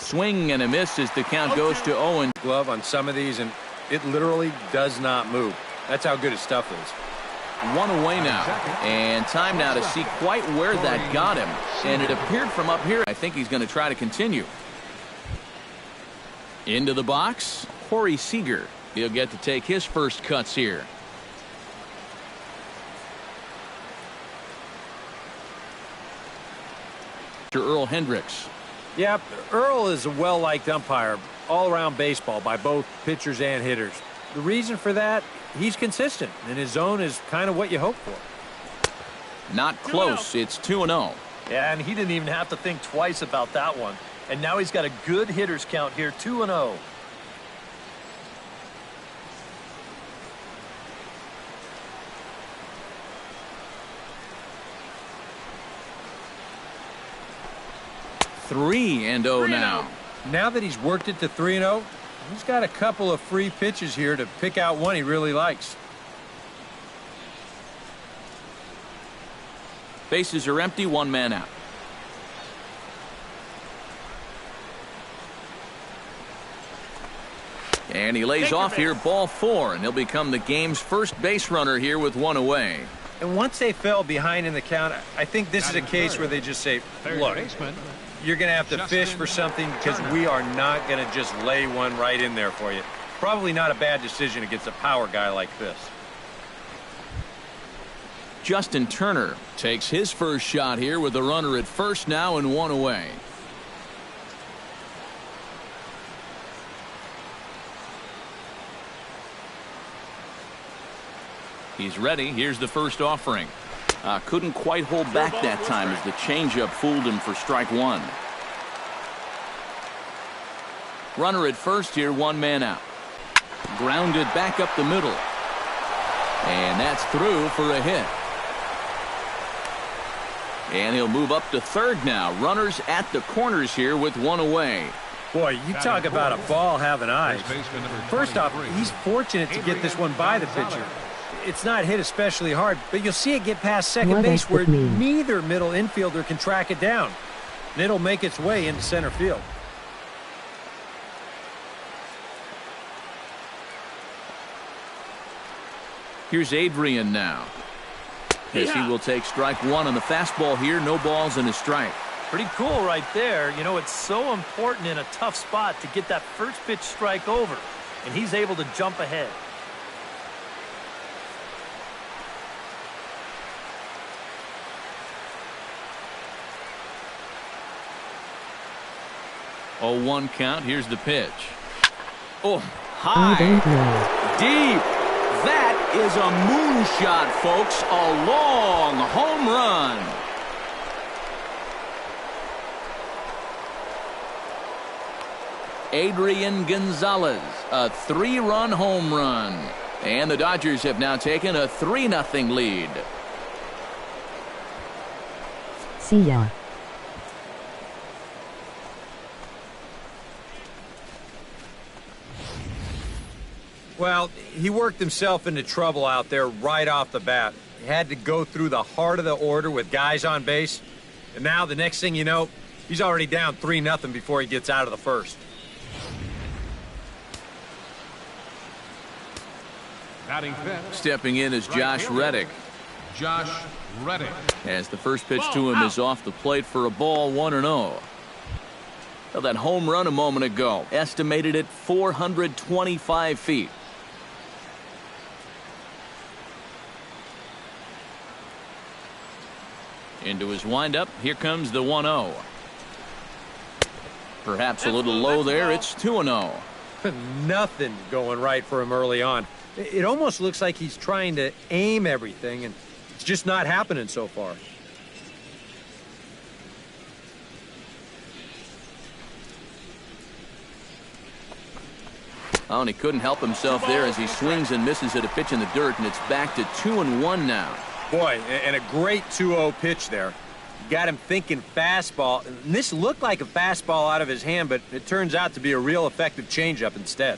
Swing and a miss as the count goes to 0. Glove on some of these, and it literally does not move. That's how good his stuff is. 1 away now, and time now to see quite where that got him, and it appeared from up here. I think he's going to try to continue. Into the box, Corey Seager. He'll get to take his first cuts here. Earl Hendricks. Yep, Earl is a well-liked umpire all-around baseball by both pitchers and hitters. The reason for that, he's consistent, and his zone is kind of what you hope for. Not close. It's 2-0. Yeah, and he didn't even have to think twice about that one. And now he's got a good hitters count here, 2-0. Three and 0 now. Now that he's worked it to 3-0, he's got a couple of free pitches here to pick out one he really likes. Bases are empty, 1 man out. And he lays off here, ball 4, and he'll become the game's first base runner here with 1 away. And once they fell behind in the count, I think this is a case where they just say, look, you're going to have to fish for something because we are not going to just lay one right in there for you. Probably not a bad decision against a power guy like this. Justin Turner takes his first shot here with a runner at first now and 1 away. He's ready. Here's the first offering. Couldn't quite hold back that time as the changeup fooled him for strike 1. Runner at first here, 1 man out. Grounded back up the middle. And that's through for a hit. And he'll move up to third now. Runners at the corners here with 1 away. Boy, you talk about a ball having eyes. First off, he's fortunate to get this one by the pitcher. It's not hit especially hard, but you'll see it get past second base where neither middle infielder can track it down. And it'll make its way into center field. Here's Adrian now. As he will take strike 1 on the fastball here. No balls and a strike. Pretty cool right there. You know, it's so important in a tough spot to get that first pitch strike over. And he's able to jump ahead. Oh, 1 count. Here's the pitch. Oh, high. Deep. That is a moonshot, folks. A long home run. Adrian Gonzalez, a 3-run home run. And the Dodgers have now taken a 3-0 lead. See ya. Well, he worked himself into trouble out there right off the bat. He had to go through the heart of the order with guys on base. And now the next thing you know, he's already down 3-0 before he gets out of the first. Stepping in is Josh Reddick. As the first pitch to him is off the plate for a ball, 1-0. Well, that home run a moment ago, estimated at 425 feet. Into his windup, here comes the 1-0. Perhaps a little low there, it's 2-0. Nothing going right for him early on. It almost looks like he's trying to aim everything, and it's just not happening so far. Oh, and he couldn't help himself there as he swings and misses at a pitch in the dirt, and it's back to 2-1 now. Boy, and a great 2-0 pitch there. Got him thinking fastball. And this looked like a fastball out of his hand, but it turns out to be a real effective changeup instead.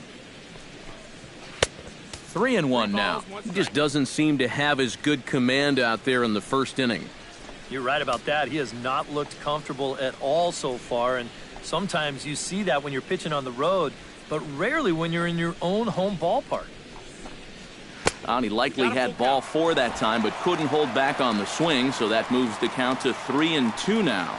3-1 now. He just doesn't seem to have as good command out there in the first inning. You're right about that. He has not looked comfortable at all so far, and Sometimes you see that when you're pitching on the road, but rarely when you're in your own home ballpark. He likely had ball 4 that time, but couldn't hold back on the swing, so that moves the count to 3-2 now.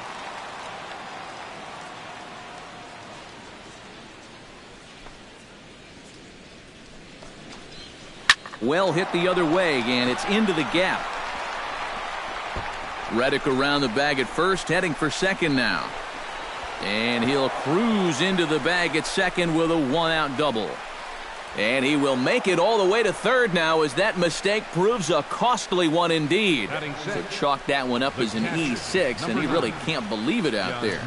Well hit the other way, and it's into the gap. Reddick around the bag at first, heading for second now. And he'll cruise into the bag at second with a 1-out double. And he will make it all the way to third now, as that mistake proves a costly one indeed. So chalk that one up as an E6, and he really can't believe it out there.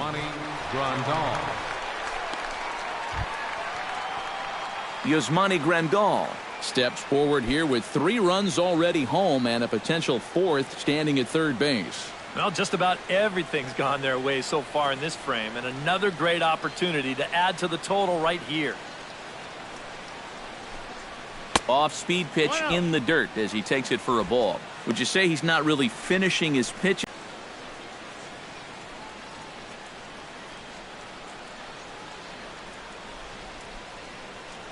Yasmani Grandal steps forward here with 3 runs already home and a potential 4th standing at third base. Well, just about everything's gone their way so far in this frame, and another great opportunity to add to the total right here. Off-speed pitch in the dirt as he takes it for a ball. Would you say he's not really finishing his pitch?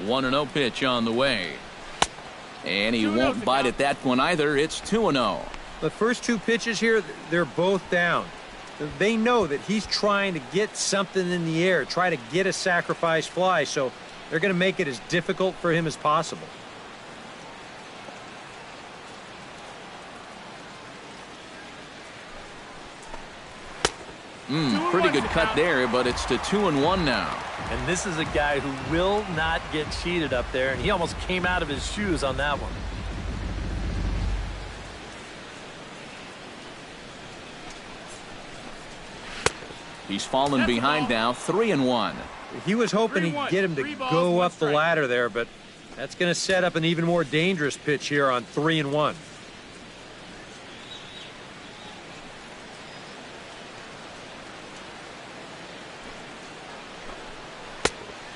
One 1-0 pitch on the way. And he won't bite at that one either. It's 2-0. The first 2 pitches here, they're both down. They know that he's trying to get something in the air, try to get a sacrifice fly, so they're going to make it as difficult for him as possible. Pretty good cut there, but it's to 2-1 now. And this is a guy who will not get cheated up there, and he almost came out of his shoes on that one. He's fallen behind now, 3-1. He was hoping he'd get him to go up the ladder there, but that's going to set up an even more dangerous pitch here on 3-1.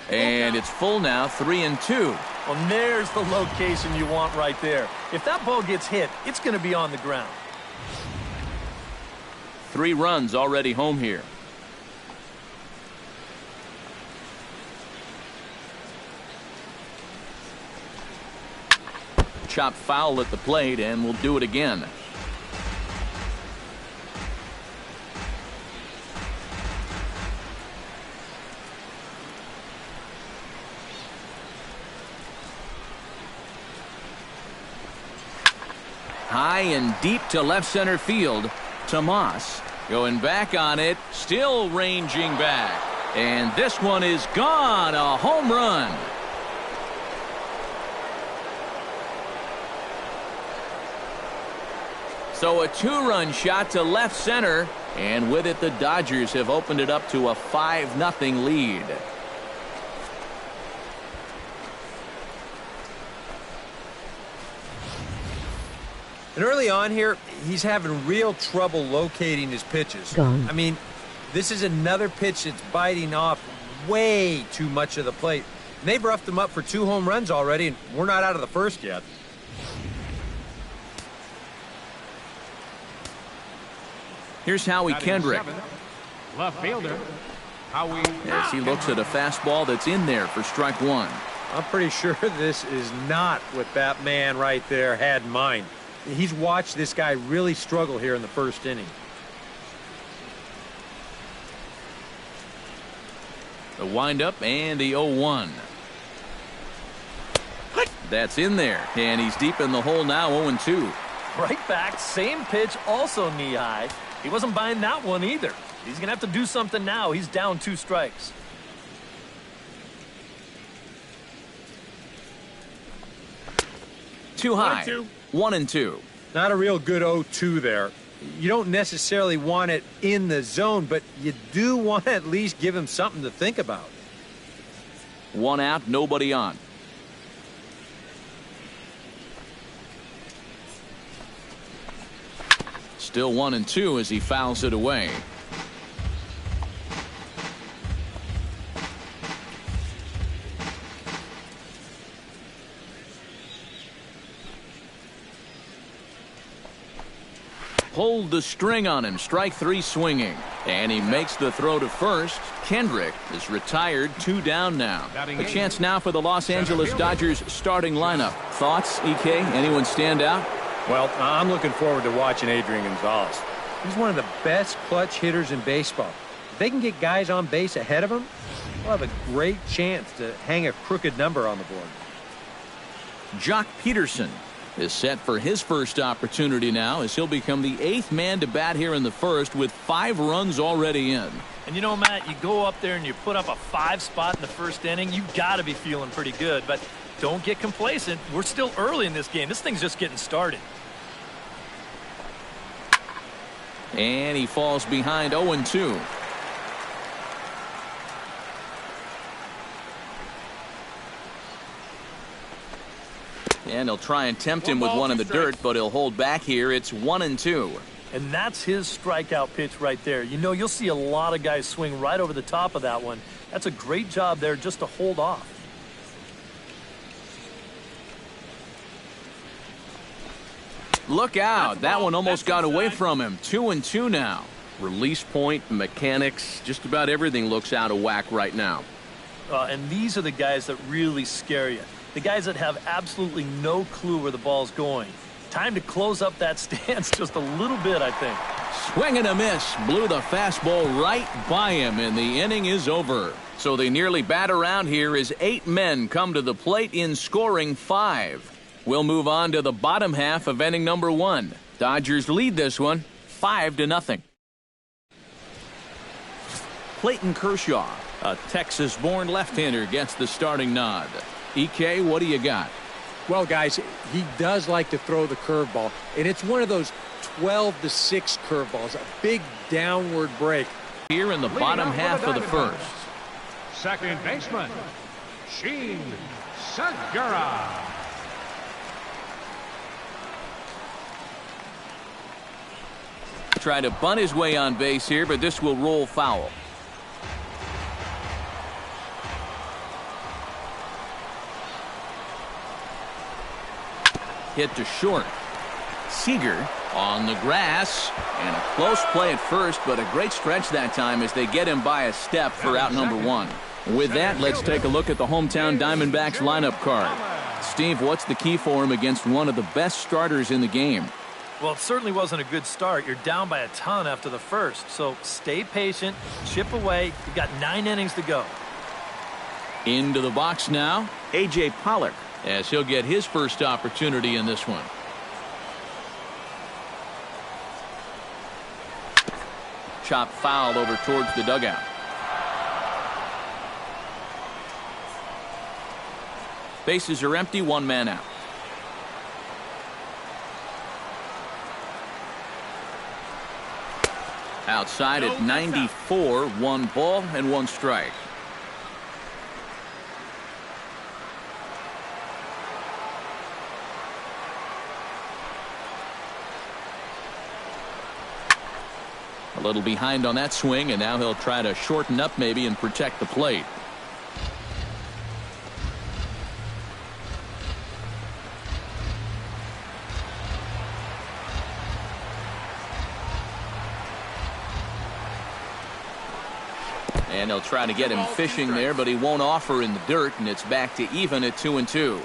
And it's full now, 3-2. Well, there's the location you want right there. If that ball gets hit, it's going to be on the ground. 3 runs already home here. Chopped foul at the plate, and we'll do it again. High and deep to left center field. Tomas going back on it, still ranging back. And this one is gone, a home run. So a 2-run shot to left center, and with it the Dodgers have opened it up to a 5-0 lead. And early on here, he's having real trouble locating his pitches. Gone. I mean, this is another pitch that's biting off way too much of the plate. And they've roughed him up for 2 home runs already, and we're not out of the first yet. Here's Howie Kendrick. Left fielder. Howie. As he looks at a fastball that's in there for strike 1. I'm pretty sure this is not what that man right there had in mind. He's watched this guy really struggle here in the first inning. The windup and the 0-1. That's in there, and he's deep in the hole now, 0-2. Right back, same pitch, also knee high. He wasn't buying that one either. He's going to have to do something now. He's down 2 strikes. Too high. 1-2. Not a real good 0-2 there. You don't necessarily want it in the zone, but you do want to at least give him something to think about. 1 out, nobody on. Still 1-2 as he fouls it away. Pulled the string on him. Strike 3 swinging. And he makes the throw to first. Kendrick is retired, 2 down now. A chance now for the Los Angeles Dodgers starting lineup. Thoughts, EK? Anyone stand out? Well, I'm looking forward to watching Adrian Gonzalez. He's one of the best clutch hitters in baseball. If they can get guys on base ahead of him, they'll have a great chance to hang a crooked number on the board. Jock Peterson is set for his first opportunity now as he'll become the 8th man to bat here in the first with 5 runs already in. And you know, Matt, you go up there and you put up a 5 spot in the first inning, you got to be feeling pretty good. But don't get complacent. We're still early in this game. This thing's just getting started. And he falls behind 0-2. And he'll try and tempt him with one in the dirt, but he'll hold back here. It's 1-2. And that's his strikeout pitch right there. You know, you'll see a lot of guys swing right over the top of that one. That's a great job there just to hold off. Look out. That one almost got away from him. 2-2 now. Release point, mechanics, just about everything looks out of whack right now. And these are the guys that really scare you. The guys that have absolutely no clue where the ball's going. Time to close up that stance just a little bit, I think. Swing and a miss. Blew the fastball right by him, and the inning is over. So they nearly bat around here as 8 men come to the plate in scoring 5. We'll move on to the bottom half of inning number 1. Dodgers lead this one 5-0. Clayton Kershaw, a Texas-born left-hander, gets the starting nod. EK, what do you got? Well, guys, he does like to throw the curveball, and it's one of those 12-6 curveballs, a big downward break. Here in the bottom half of the first. Second baseman, Sheen Segura. Try to bunt his way on base here, but this will roll foul. Hit to short. Seager on the grass, and a close play at first, but a great stretch that time as they get him by a step for out number 1. With that, let's take a look at the hometown Diamondbacks lineup card. Steve, what's the key for him against one of the best starters in the game? Well, it certainly wasn't a good start. You're down by a ton after the first, so stay patient, chip away. You've got 9 innings to go. Into the box now, A.J. Pollock, as he'll get his first opportunity in this one. Chop foul over towards the dugout. Bases are empty, 1 man out. Outside at 94, 1 ball and 1 strike. A little behind on that swing, and now he'll try to shorten up maybe and protect the plate. And they'll try to get him fishing there, but he won't offer in the dirt, and it's back to even at 2-2.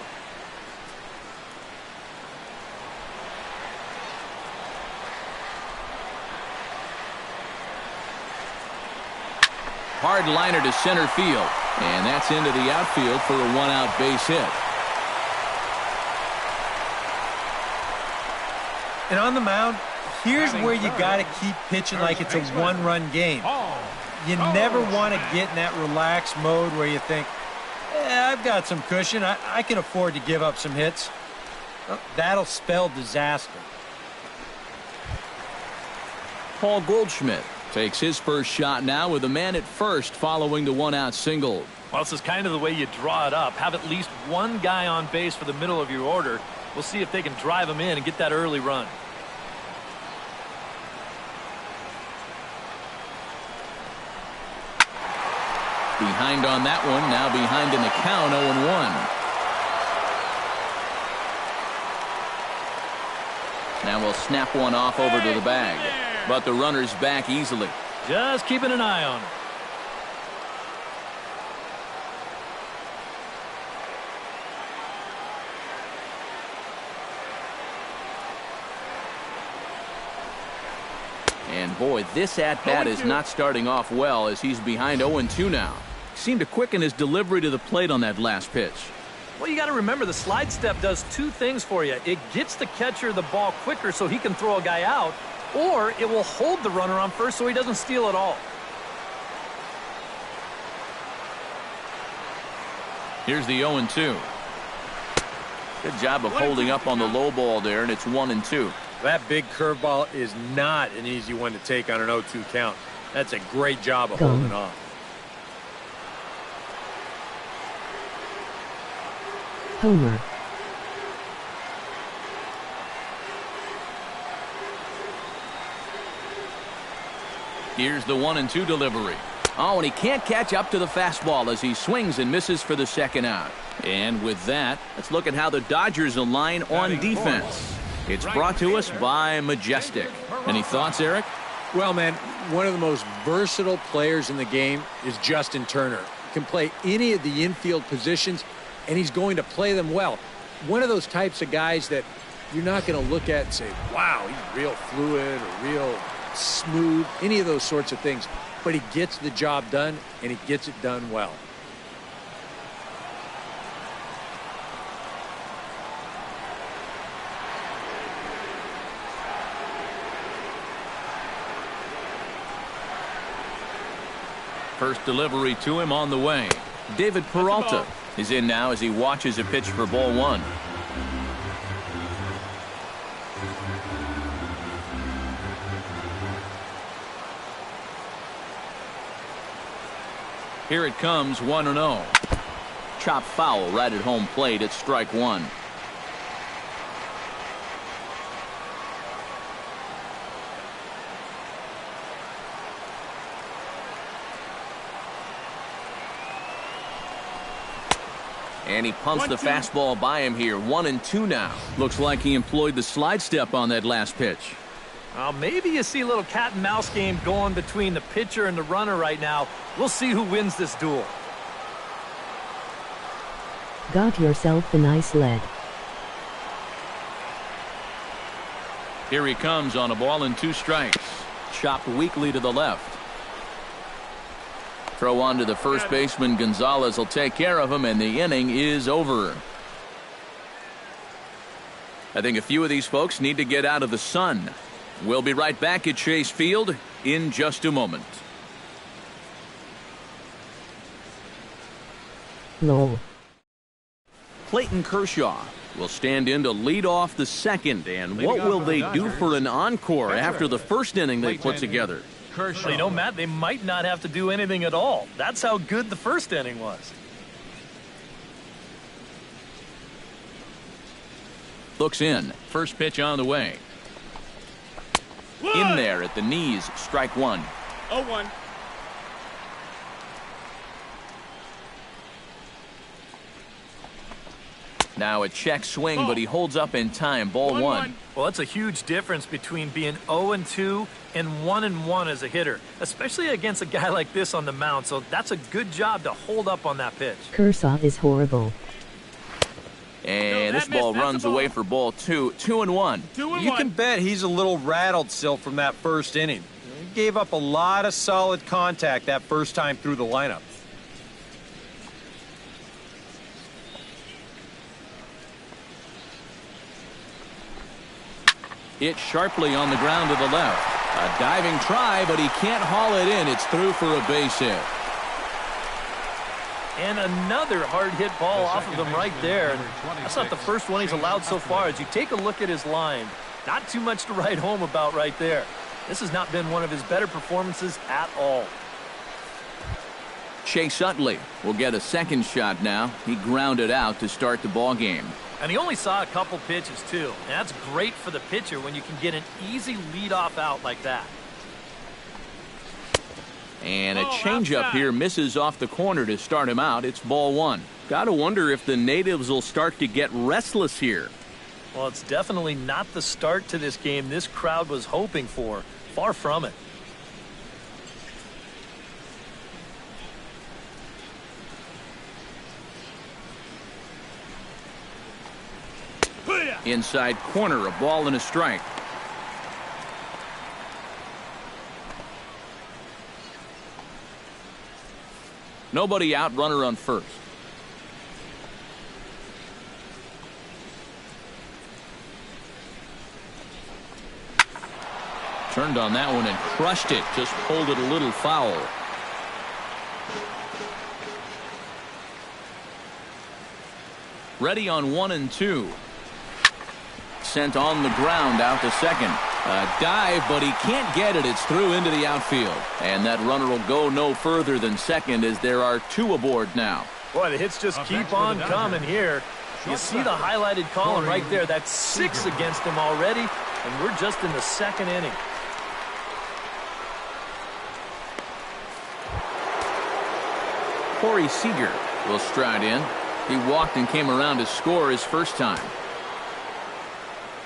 Hard liner to center field, and that's into the outfield for a 1-out base hit. And on the mound, here's where you got to keep pitching like it's a 1-run game. You never want to get in that relaxed mode where you think, I've got some cushion. I can afford to give up some hits. Well, that'll spell disaster. Paul Goldschmidt takes his first shot now with a man at first following the 1-out single. Well, this is kind of the way you draw it up. Have at least 1 guy on base for the middle of your order. We'll see if they can drive him in and get that early run. Behind on that one, now behind in the count, 0-1. Now we'll snap one off over to the bag, but the runner's back easily. Just keeping an eye on it. And boy, this at-bat is not starting off well as he's behind 0-2 now. Seemed to quicken his delivery to the plate on that last pitch. Well, you got to remember the slide step does two things for you. It gets the catcher the ball quicker so he can throw a guy out, or it will hold the runner on first so he doesn't steal it all. Here's the 0-2. Good job of holding up on the low ball there, and it's 1-2. That big curveball is not an easy one to take on an 0-2 count. That's a great job of holding off. Homer. Here's the 1-2 delivery. Oh, and he can't catch up to the fastball as he swings and misses for the second out. And with that, let's look at how the Dodgers align on defense. It's brought to us by Majestic. Any thoughts, Eric? Well, man, one of the most versatile players in the game is Justin Turner. He can play any of the infield positions, and he's going to play them well. One of those types of guys that you're not going to look at and say, wow, he's real fluid or real smooth, any of those sorts of things. But he gets the job done, and he gets it done well. First delivery to him on the way. David Peralta is in now as he watches a pitch for ball one. Here it comes, 1-0. Chop foul right at home plate at strike one. And he pumps the fastball by him here. 1-2 now. Looks like he employed the slide step on that last pitch. Maybe you see a little cat and mouse game going between the pitcher and the runner right now. We'll see who wins this duel. Got yourself a nice lead. Here he comes on a ball and 2 strikes. Chopped weakly to the left. Throw on to the first baseman. Gonzalez will take care of him, and the inning is over. I think a few of these folks need to get out of the sun. We'll be right back at Chase Field in just a moment. Lol. Clayton Kershaw will stand in to lead off the second. And what will they do for an encore after the first inning they put together? Well, you know, Matt, they might not have to do anything at all. That's how good the first inning was. Looks in. First pitch on the way. In there at the knees. Strike one. 0-1. Now a check swing, but he holds up in time. Ball one. Well, that's a huge difference between being 0-2 and 1-1 as a hitter, especially against a guy like this on the mound. So that's a good job to hold up on that pitch. Kershaw is horrible. And this ball runs away for ball two. 2-1. You can bet he's a little rattled still from that first inning. He gave up a lot of solid contact that first time through the lineup. Hit sharply on the ground to the left. A diving try, but he can't haul it in. It's through for a base hit. And another hard hit ball off of him right there. That's not the first one he's allowed so far. As you take a look at his line, not too much to write home about right there. This has not been one of his better performances at all. Chase Utley will get a second shot now. He grounded out to start the ball game. And he only saw a couple pitches, too. And that's great for the pitcher when you can get an easy leadoff out like that. And a changeup here misses off the corner to start him out. It's ball one. Got to wonder if the natives will start to get restless here. Well, it's definitely not the start to this game this crowd was hoping for. Far from it. Inside corner, a ball and a strike. Nobody out, runner on first. Turned on that one and crushed it. Just pulled it a little foul. Ready on 1 and 2. Sent on the ground out to second. A dive, but he can't get it. It's through into the outfield. And that runner will go no further than second as there are 2 aboard now. Boy, the hits just keep on coming here. You see the highlighted column right there. That's 6 against him already, and we're just in the 2nd inning. Corey Seager will stride in. He walked and came around to score his first time.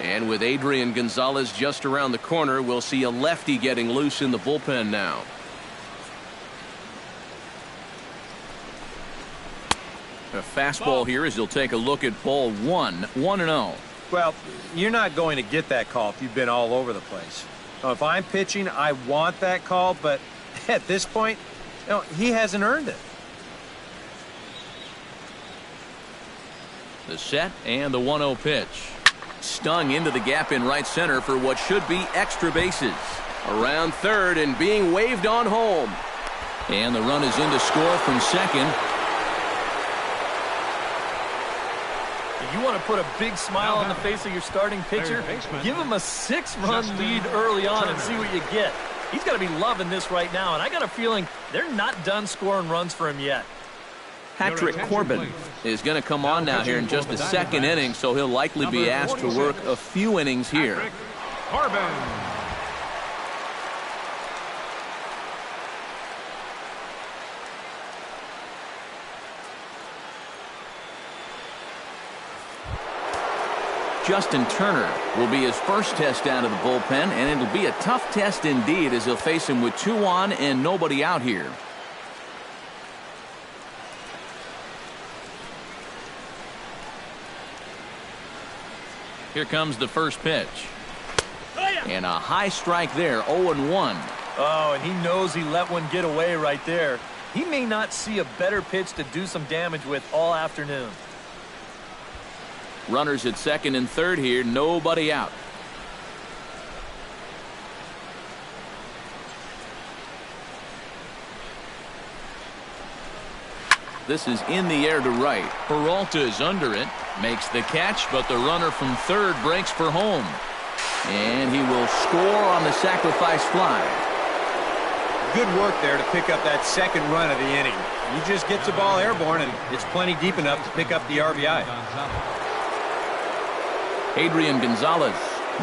And with Adrian Gonzalez just around the corner, we'll see a lefty getting loose in the bullpen now. A fastball here as he'll take a look at ball 1. 1-0. Well, you're not going to get that call if you've been all over the place. Now, if I'm pitching, I want that call, but at this point, he hasn't earned it. The set and the 1-0 pitch. Stung into the gap in right center for what should be extra bases. Around third and being waved on home. And the run is in to score from second. You want to put a big smile on the face of your starting pitcher? Give him a 6-run lead early on and see what you get. He's got to be loving this right now, and I got a feeling they're not done scoring runs for him yet. Patrick Corbin is going to come on now here in just the 2nd inning, so he'll likely be asked to work a few innings here. Corbin. Justin Turner will be his first test out of the bullpen, and it'll be a tough test indeed as he'll face him with 2 on and nobody out here. Here comes the first pitch. And a high strike there, 0-1. Oh, and he knows he let one get away right there. He may not see a better pitch to do some damage with all afternoon. Runners at second and third here, nobody out. This is in the air to right. Peralta is under it. Makes the catch, but the runner from third breaks for home. And he will score on the sacrifice fly. Good work there to pick up that 2nd run of the inning. He just gets the ball airborne, and it's plenty deep enough to pick up the RBI. Adrian Gonzalez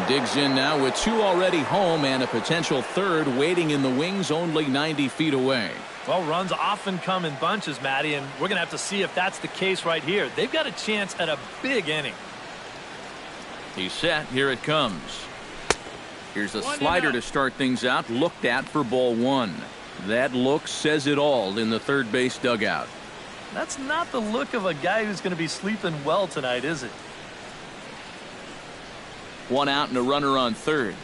digs in now with 2 already home and a potential 3rd waiting in the wings only 90 feet away. Well, runs often come in bunches, Matty, and we're going to have to see if that's the case right here. They've got a chance at a big inning. He's set. Here it comes. Here's a slider to start things out. Looked at for ball 1. That look says it all in the third base dugout. That's not the look of a guy who's going to be sleeping well tonight, is it? 1 out and a runner on third.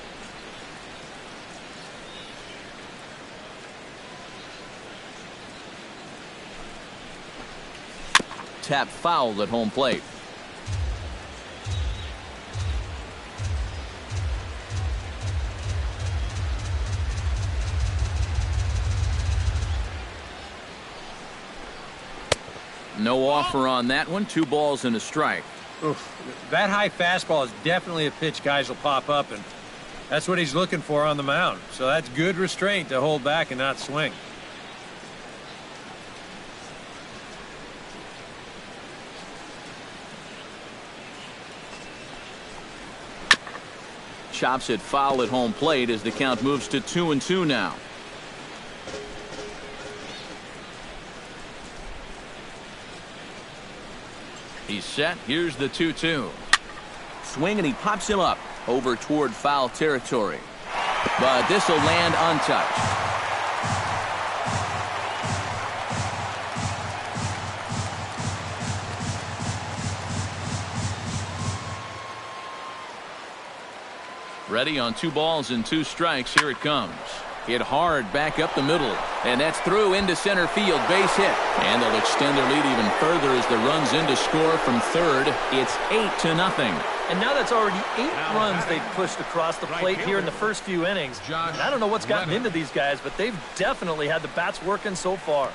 Tap foul at home plate. No offer on that one. 2 balls and a strike. Oof, that high fastball is definitely a pitch guys will pop up, and that's what he's looking for on the mound. So that's good restraint to hold back and not swing. Chops it foul at home plate as the count moves to 2-2 now. He's set. Here's the 2-2. Swing and he pops him up over toward foul territory. But this will land untouched. Ready on 2 balls and 2 strikes. Here it comes. Hit hard back up the middle. And that's through into center field. Base hit. And they'll extend their lead even further as the runs in to score from third. It's 8-0. And now that's already 8 runs they've pushed across the plate here in the first few innings. And I don't know what's gotten into these guys, but they've definitely had the bats working so far.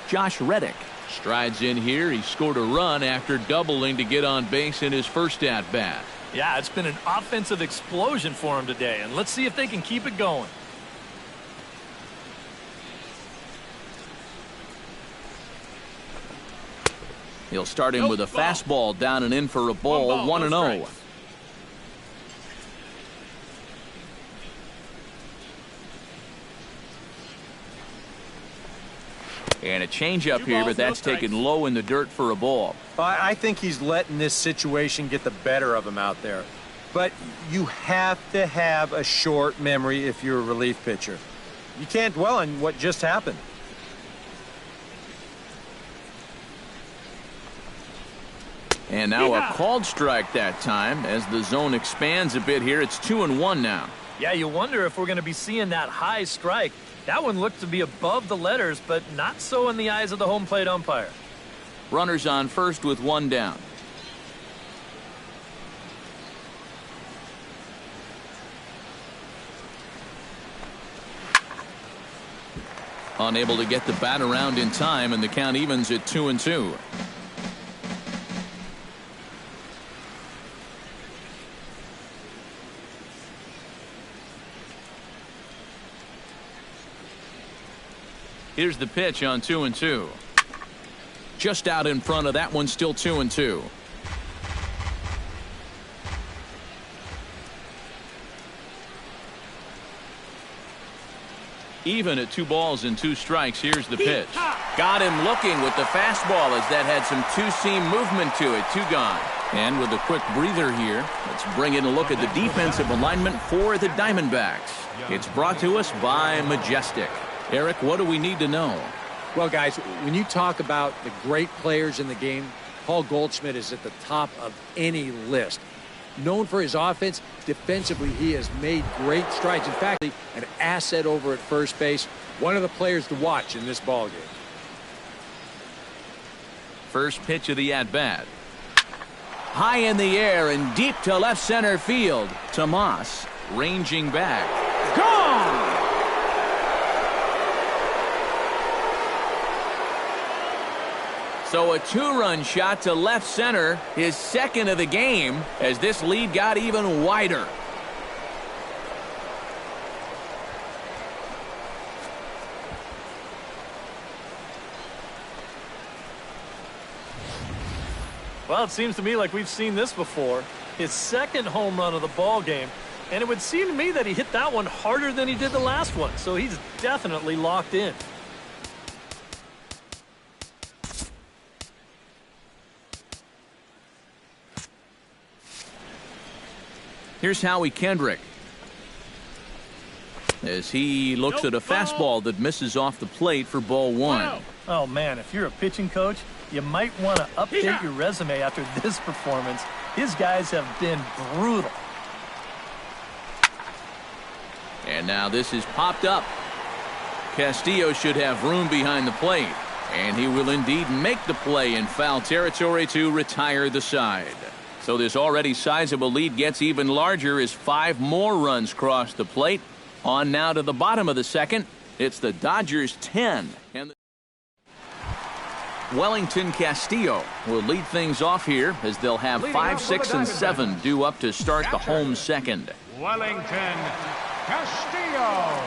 Josh Reddick strides in here. He scored a run after doubling to get on base in his first at-bat. Yeah, it's been an offensive explosion for him today, and let's see if they can keep it going. He'll start him with a fastball down and in for a ball. 1-0. And a changeup here, but that's taken low in the dirt for a ball. I think he's letting this situation get the better of him out there. But you have to have a short memory if you're a relief pitcher. You can't dwell on what just happened. And now a called strike that time as the zone expands a bit here. It's 2-1 now. Yeah, you wonder if we're going to be seeing that high strike. That one looked to be above the letters, but not so in the eyes of the home plate umpire. Runners on first with 1 down. Unable to get the bat around in time, and the count evens at 2-2. Here's the pitch on 2-2. Just out in front of that one, still 2-2. Even at 2 balls and 2 strikes. Here's the pitch. Got him looking with the fastball as that had some two-seam movement to it. 2 gone. And with a quick breather here, let's bring in a look at the defensive alignment for the Diamondbacks. It's brought to us by Majestic. Eric, what do we need to know? Well, guys, when you talk about the great players in the game, Paul Goldschmidt is at the top of any list. Known for his offense, defensively he has made great strides. In fact, an asset over at first base, one of the players to watch in this ballgame. First pitch of the at-bat. High in the air and deep to left center field. Tomas ranging back. Gone! So a 2-run shot to left center, his second of the game, as this lead got even wider. Well, it seems to me like we've seen this before. His second home run of the ball game, and it would seem to me that he hit that one harder than he did the last one, so he's definitely locked in. Here's Howie Kendrick as he looks at a fastball that misses off the plate for ball 1. Oh, man, if you're a pitching coach, you might want to update your resume after this performance. His guys have been brutal. And now this is popped up. Castillo should have room behind the plate, and he will indeed make the play in foul territory to retire the side. So this already sizable lead gets even larger as 5 more runs cross the plate. On now to the bottom of the second. It's the Dodgers 10. And Wellington Castillo will lead things off here as they'll have 5, 6, and 7 due up to start the home second. Wellington Castillo.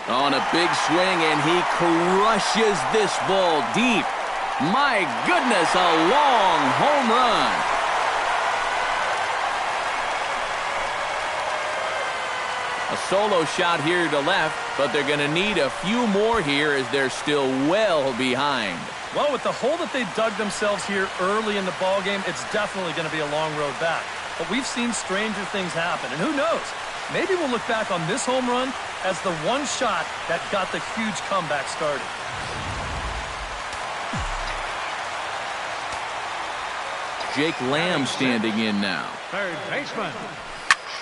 On a big swing, and he crushes this ball deep. My goodness, a long home run. A solo shot here to left, but they're going to need a few more here as they're still well behind. Well, with the hole that they dug themselves here early in the ballgame, it's definitely going to be a long road back. But we've seen stranger things happen, and who knows? Maybe we'll look back on this home run as the one shot that got the huge comeback started. Jake Lamb standing in now. Third baseman.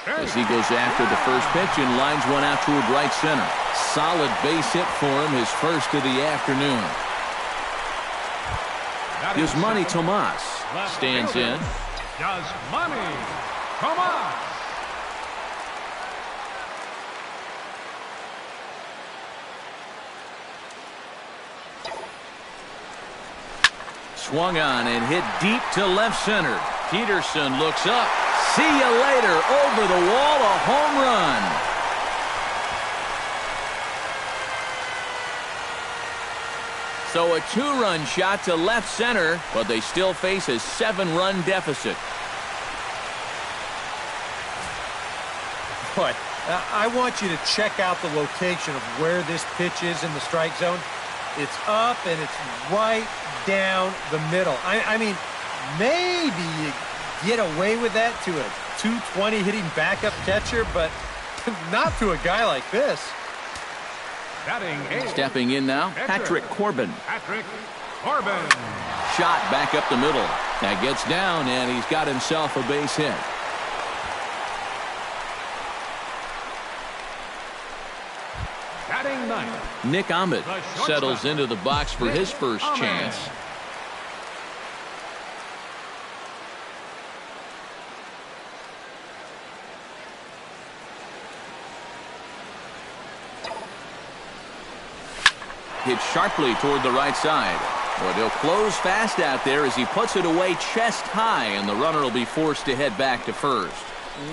As he goes after the first pitch and lines one out toward right center. Solid base hit for him, his first of the afternoon. Yasmani Tomas stands in. Yasmani Tomas. Swung on and hit deep to left center. Peterson looks up. See you later. Over the wall, a home run. So a 2-run shot to left center, but they still face a 7-run deficit. Boy, I want you to check out the location of where this pitch is in the strike zone. It's up and it's right down the middle. I mean, maybe you get away with that to a 220 hitting backup catcher, but not to a guy like this. Stepping in now, Patrick Corbin. Patrick Corbin. Shot back up the middle. That gets down, and he's got himself a base hit. Batting ninth. Nick Ahmed settles into the box for his first chance. Hit sharply toward the right side. But he'll close fast out there as he puts it away chest high, and the runner will be forced to head back to first.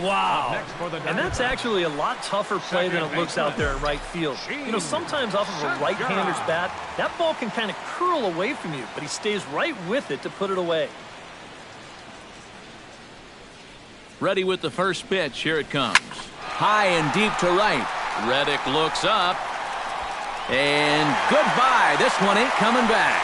Wow. And that's actually a lot tougher play than it looks out there in right field. You know, sometimes off of a right-hander's bat, that ball can kind of curl away from you, but he stays right with it to put it away. Ready with the first pitch. Here it comes. High and deep to right. Reddick looks up. And goodbye. This one ain't coming back.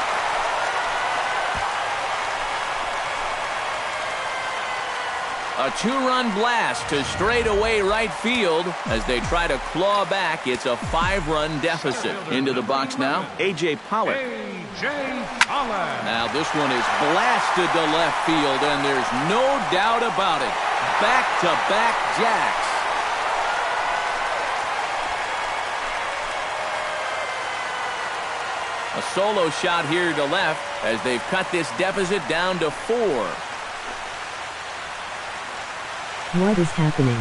A 2-run blast to straightaway right field as they try to claw back. It's a 5-run deficit. Into the box now, A.J. Pollock. A.J. Pollock. Now this one is blasted to left field, and there's no doubt about it. Back-to-back jacks. A solo shot here to left as they've cut this deficit down to 4. What is happening?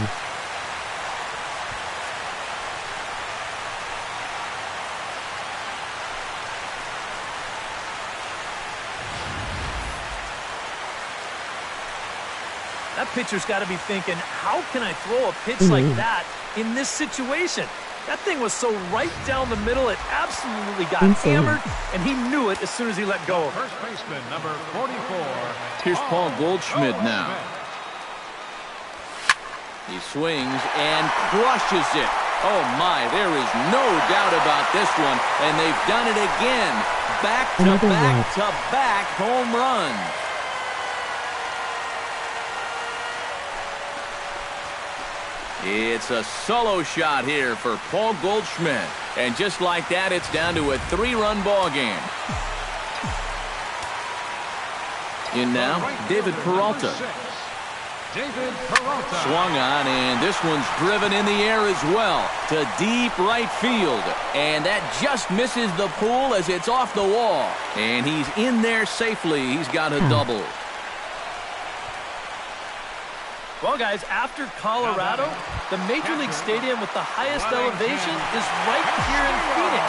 That pitcher's got to be thinking, how can I throw a pitch like that in this situation? That thing was so right down the middle, it absolutely got hammered, and he knew it as soon as he let go of it. First baseman, number 44. Here's Paul Goldschmidt now. He swings and crushes it. Oh, my, there is no doubt about this one, and they've done it again. Back-to-back home runs. It's a solo shot here for Paul Goldschmidt. And just like that, it's down to a 3-run ball game. In now, David Peralta. David Peralta. Swung on, and this one's driven in the air as well to deep right field. And that just misses the pool as it's off the wall. And he's in there safely. He's got a double. Well, guys, after Colorado, the Major League Stadium with the highest elevation is right here in Phoenix,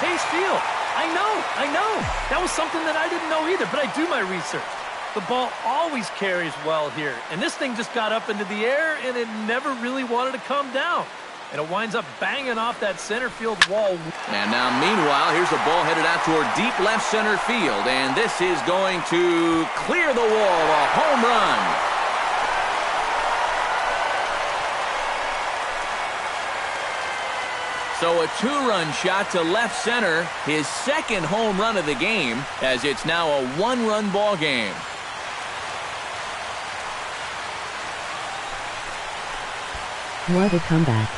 Chase Field. I know. That was something that I didn't know either, but I do my research. The ball always carries well here, and this thing just got up into the air, and it never really wanted to come down. And it winds up banging off that center field wall. And now, meanwhile, here's a ball headed out toward deep left center field, and this is going to clear the wall, a home run. So a 2-run shot to left center, his second home run of the game, as it's now a 1-run ball game. What a comeback.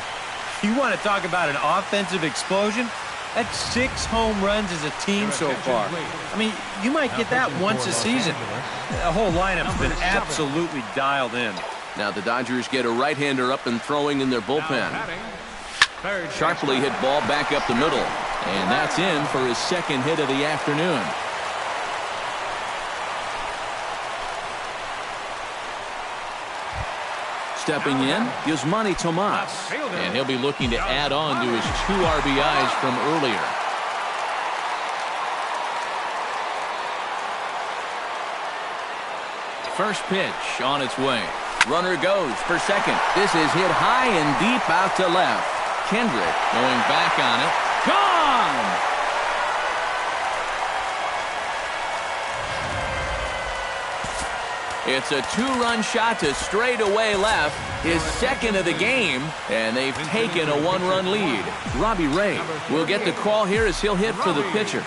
You want to talk about an offensive explosion? That's 6 home runs as a team so far. I mean, you might get that once a season. The whole lineup's been absolutely dialed in. Now the Dodgers get a right-hander up and throwing in their bullpen. Sharply hit ball back up the middle. And that's in for his second hit of the afternoon. Stepping in, Yasmani Tomas. And he'll be looking to add on to his 2 RBIs from earlier. First pitch on its way. Runner goes for second. This is hit high and deep out to left. Kendrick going back on it. Gone! It's a 2-run shot to straightaway left, his second of the game, and they've taken a 1-run lead. Robbie Ray will get the call here as he'll hit for the pitcher.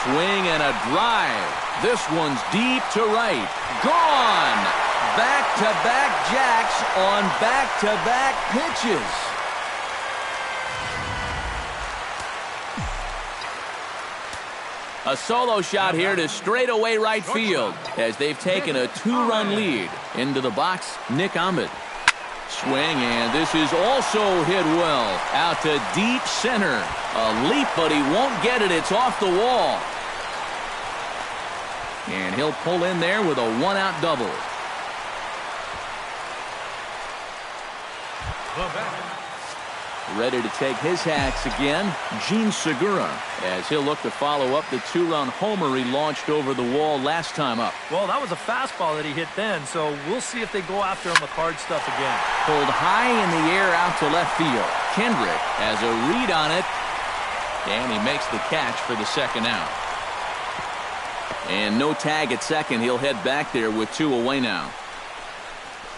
Swing and a drive. This one's deep to right. Gone! Back-to-back jacks on back-to-back pitches. A solo shot here to straightaway right field as they've taken a 2-run lead. Into the box, Nick Ahmed. Swing, and this is also hit well. Out to deep center. A leap, but he won't get it. It's off the wall. And he'll pull in there with a 1-out double. Ready to take his hacks again, Gene Segura, as he'll look to follow up the 2-run homer he launched over the wall last time up. Well, that was a fastball that he hit then, so we'll see if they go after him with hard stuff again. Pulled high in the air out to left field. Kendrick has a read on it, and he makes the catch for the second out. And no tag at second. He'll head back there with 2 away now.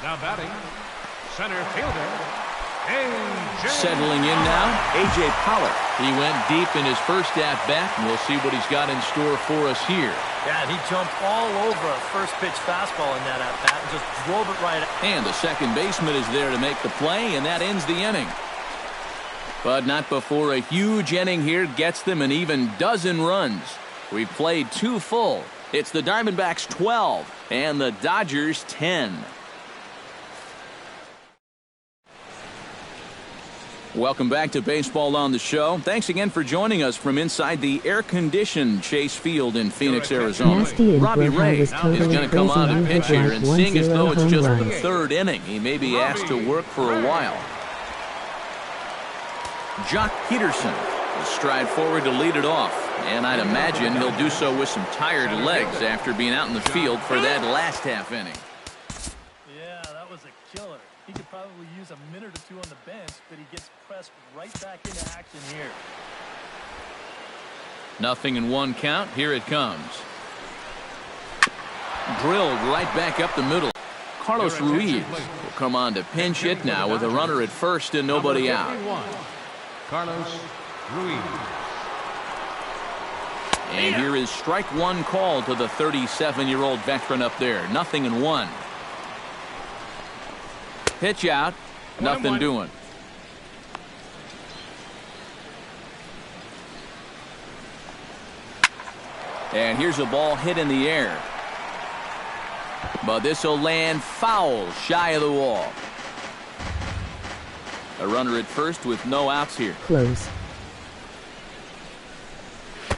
Now batting, center fielder. Settling in now, A.J. Pollard. He went deep in his first at-bat, and we'll see what he's got in store for us here. Yeah, and he jumped all over a first-pitch fastball in that at-bat and just drove it right out. And the second baseman is there to make the play, and that ends the inning. But not before a huge inning here gets them an even dozen runs. We've played 2 full. It's the Diamondbacks 12 and the Dodgers 10. Welcome back to Baseball on the Show. Thanks again for joining us from inside the air-conditioned Chase Field in Phoenix, Arizona. Robbie Ray is going to come on and pitch here, and seeing as though it's just the 3rd inning, he may be asked to work for a while. Jock Peterson will stride forward to lead it off, and I'd imagine he'll do so with some tired legs after being out in the field for that last half inning. Yeah, that was a killer. He could probably use a minute or 2 on the bench, but he gets pressed right back into action here. 0-1 count. Here it comes. Drilled right back up the middle. Carlos Ruiz will come on to pinch hit now with a runner at first and nobody out. Carlos Ruiz. And here is strike 1 call to the 37-year-old veteran up there. 0-1. Pitch out. Nothing doing. And here's a ball hit in the air. But this will land foul shy of the wall. A runner at first with no outs here. Close.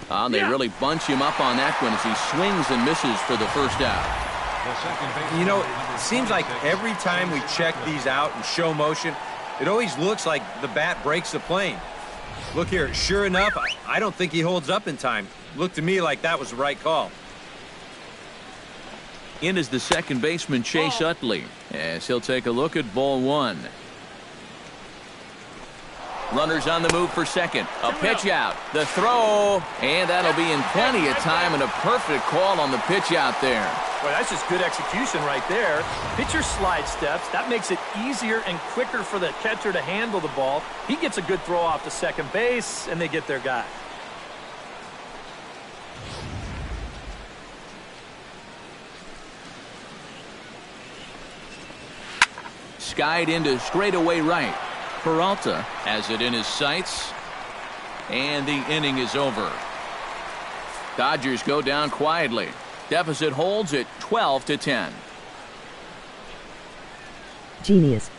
They really bunch him up on that one as he swings and misses for the first out. You know, it seems like every time we check these out in show motion, it always looks like the bat breaks the plane. Look here, sure enough, I don't think he holds up in time. Looked to me like that was the right call. In is the second baseman, Chase Utley, as he'll take a look at ball 1. Runners on the move for second. A pitch out. The throw. And that'll be in plenty of time and a perfect call on the pitch out there. Well, that's just good execution right there. Pitcher slide steps. That makes it easier and quicker for the catcher to handle the ball. He gets a good throw off to second base, and they get their guy. Skied into straightaway right. Peralta has it in his sights. And the inning is over. Dodgers go down quietly. Deficit holds at 12-10. Genius.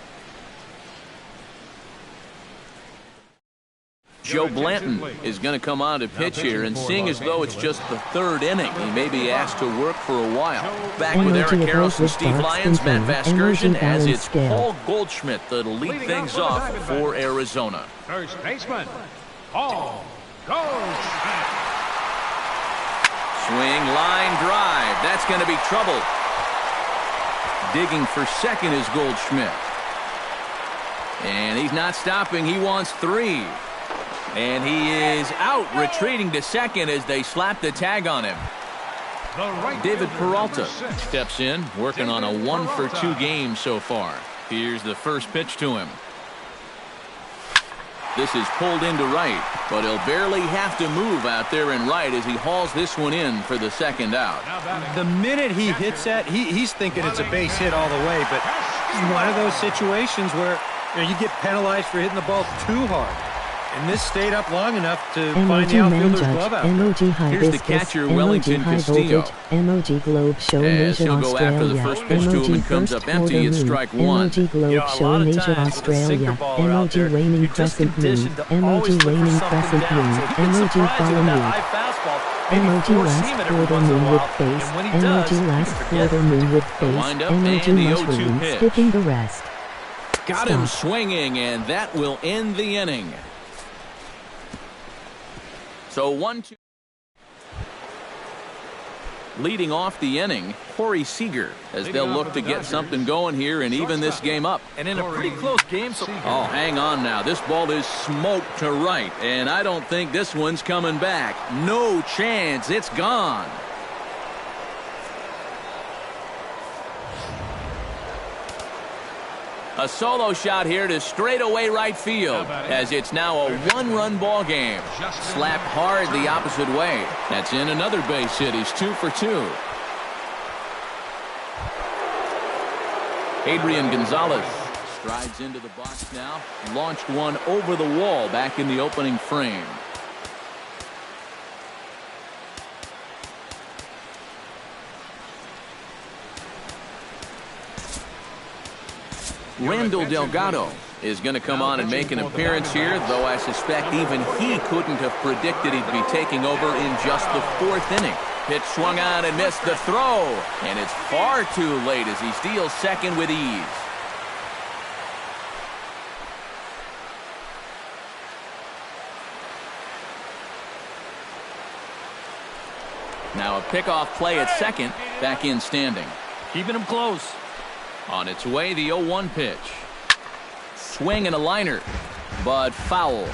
Joe Blanton is going to come on to pitch here, and seeing as though it's just the third inning, he may be asked to work for a while. Back with Eric Karros and Steve Lyons, Matt Vasgersian, as it's Paul Goldschmidt that'll lead things off for Arizona. First baseman, Paul Goldschmidt. Swing, line, drive. That's going to be trouble. Digging for second is Goldschmidt. And he's not stopping. He wants 3. And he is out, retreating to second as they slap the tag on him. David Peralta steps in, working on a 1-for-2 game so far. Here's the first pitch to him. This is pulled into right, but he'll barely have to move out there in right as he hauls this one in for the second out. The minute he hits that, he's thinking it's a base hit all the way, but it's one of those situations where you get penalized for hitting the ball too hard. And this stayed up long enough to find the outfielder's glove out. Here's the catcher, Wellington Castillo. Emoji Globe Show As Nation he'll go after the Australia. first pitch to him and comes up empty at strike 1. Emoji Globe Show Nation Australia. Emoji Waning Crescent Moon. Emoji Waning Crescent Moon. Emoji Follow Me. Emoji Last Quarter Moon with Face. Emoji Last Quarter Moon with Face. Emoji Mushroom Skipping the rest. Got him swinging, and that will end the inning. So 1-2. Leading off the inning, Corey Seager, as they'll look to get something going here and even this game up. And in a pretty close game. Oh, hang on now. This ball is smoked to right, and I don't think this one's coming back. No chance. It's gone. A solo shot here to straightaway right field, as it's now a 1-run ball game. Slapped hard the opposite way. That's in another base hit. He's 2 for 2. Adrian Gonzalez strides into the box now. Launched one over the wall back in the opening frame. Randall Delgado is going to come on and make an appearance here, though I suspect even he couldn't have predicted he'd be taking over in just the 4th inning. Pitch swung on and missed the throw, and it's far too late as he steals second with ease. Now a pickoff play at second, back in standing. Keeping him close. On its way, the 0-1 pitch. Swing and a liner, but foul.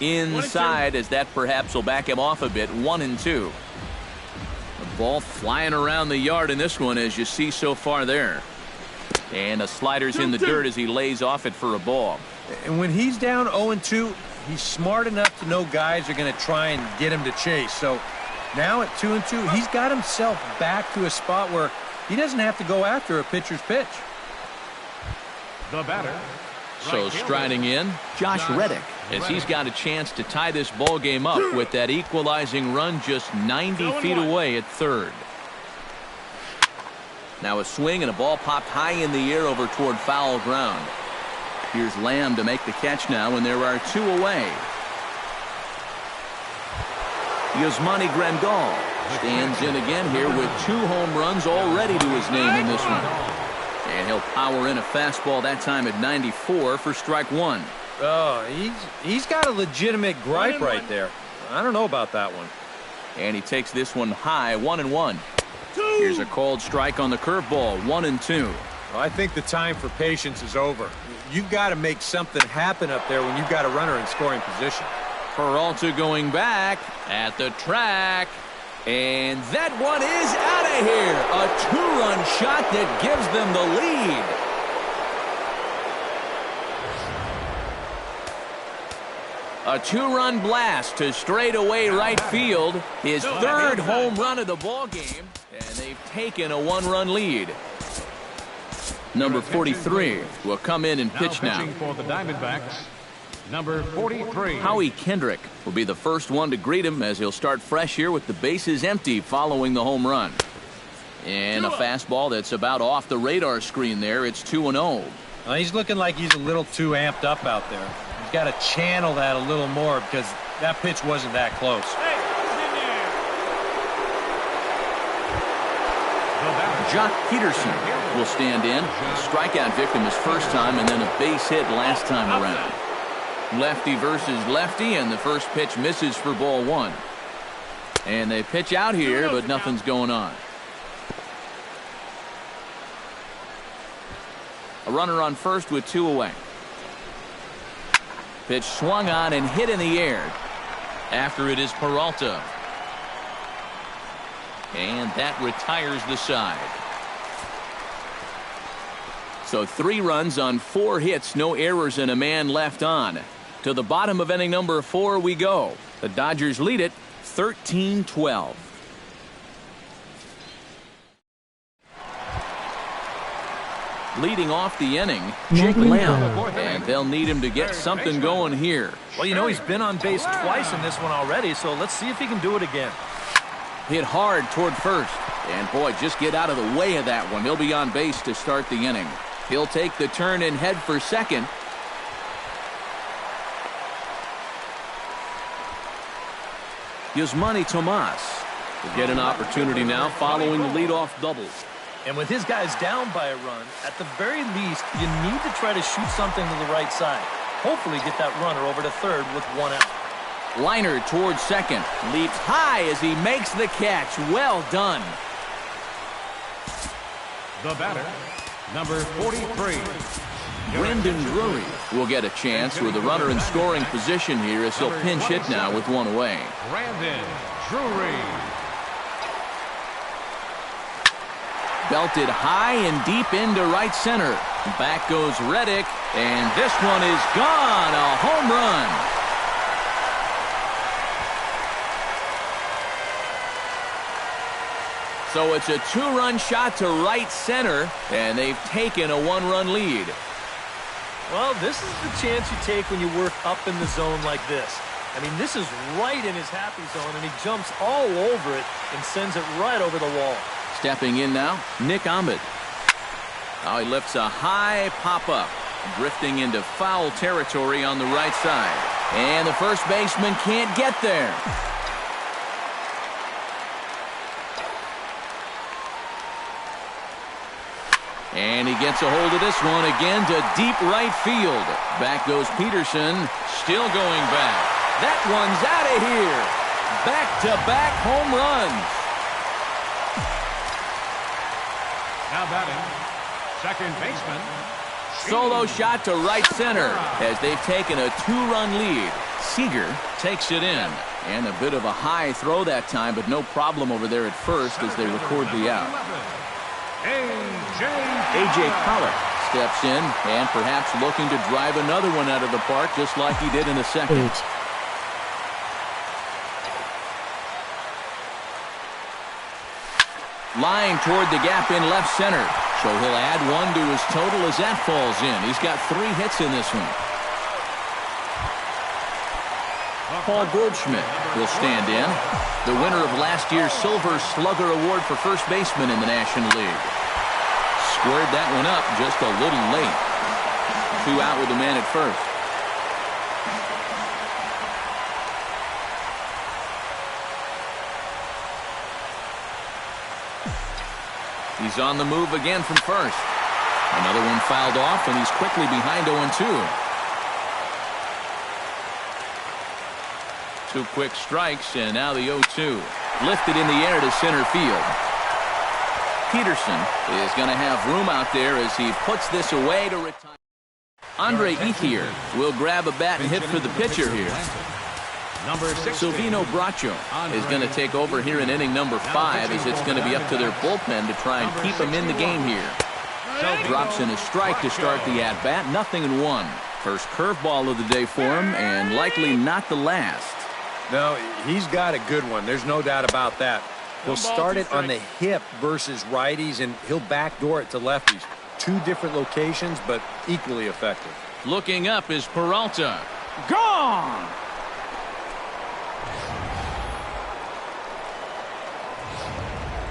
Inside, as that perhaps will back him off a bit. 1-2. The ball flying around the yard in this one, as you see so far there. And a slider's in the dirt as he lays off it for a ball. And when he's down 0-2, he's smart enough to know guys are going to try and get him to chase. So now at 2-2, he's got himself back to a spot where he doesn't have to go after a pitcher's pitch. The batter. So striding in, Josh Reddick, as he's got a chance to tie this ball game up with that equalizing run just 90 feet away at third. Now a swing and a ball popped high in the air over toward foul ground. Here's Lamb to make the catch now, and there are 2 away. Yasmani Grandal stands in again here with 2 home runs already to his name in this one. And he'll power in a fastball that time at 94 for strike 1. Oh, he's got a legitimate gripe right there. I don't know about that one. And he takes this one high, 1-1. Here's a called strike on the curveball, 1-2. Well, I think the time for patience is over. You've got to make something happen up there when you've got a runner in scoring position. Peralta going back at the track. And that one is out of here. A 2-run shot that gives them the lead. A 2-run blast to straightaway right field. His 3rd home run of the ball game. And they've taken a 1-run lead. Number 43 will come in and pitch now. Pitching for the Diamondbacks, number 43. Howie Kendrick will be the first one to greet him as he'll start fresh here with the bases empty following the home run. And a fastball that's about off the radar screen there. It's 2-0. Well, he's looking like he's a little too amped up out there. He's got to channel that a little more because that pitch wasn't that close. Jock Peterson will stand in. A strikeout victim his first time and then a base hit last time around. Lefty versus lefty, and the first pitch misses for ball one. And they pitch out here, but nothing's going on. A runner on first with 2 away. Pitch swung on and hit in the air. After it is Peralta. And that retires the side. So 3 runs on 4 hits, no errors, and a man left on. To the bottom of inning number 4 we go. The Dodgers lead it 13-12. Leading off the inning, Jake Lamb, and they'll need him to get something going here. Well, you know, he's been on base twice in this one already, so let's see if he can do it again. Hit hard toward first. And, boy, just get out of the way of that one. He'll be on base to start the inning. He'll take the turn and head for second. Yasmani Tomas will get an opportunity now following the leadoff double. And with his guys down by a run, at the very least, you need to try to shoot something to the right side. Hopefully get that runner over to third with 1 out. Liner towards second. Leaps high as he makes the catch. Well done. The batter, number 43. Brendan Drury will get a chance with a runner in scoring position here as he'll pinch hit now with 1 away. Brandon Drury. Belted high and deep into right center. Back goes Reddick, and this one is gone. A home run. So it's a 2-run shot to right center, and they've taken a 1-run lead. Well, this is the chance you take when you work up in the zone like this. I mean, this is right in his happy zone, and he jumps all over it and sends it right over the wall. Stepping in now, Nick Ahmed. Now he lifts a high pop-up, drifting into foul territory on the right side. And the first baseman can't get there. And he gets a hold of this one again to deep right field. Back goes Peterson, still going back. That one's out of here. Back-to-back home runs. Now batting, second baseman. Solo shot to right center as they've taken a 2-run lead. Seager takes it in. And a bit of a high throw that time, but no problem over there at first as they record the out. A.J. Pollock steps in and perhaps looking to drive another one out of the park just like he did in the second. Line toward the gap in left center. So he'll add 1 to his total as that falls in. He's got 3 hits in this one. Paul Goldschmidt will stand in. The winner of last year's Silver Slugger Award for first baseman in the National League. Squared that one up just a little late. 2 out with the man at first. He's on the move again from first. Another one fouled off, and he's quickly behind 0-2. 2 quick strikes, and now the 0-2. Lifted in the air to center field. Peterson is going to have room out there as he puts this away to retire. Andre Ethier will grab a bat and hit for the pitcher here. Silvino Bracho is going to take over here in inning number 5 as it's going to be up to their bullpen to try and keep him in the game here. Drops in a strike to start the at-bat. 0-1. First curveball of the day for him, and likely not the last. No, he's got a good one. There's no doubt about that. He'll start it on the hip versus righties, and he'll backdoor it to lefties. two different locations, but equally effective. Looking up is Peralta. Gone!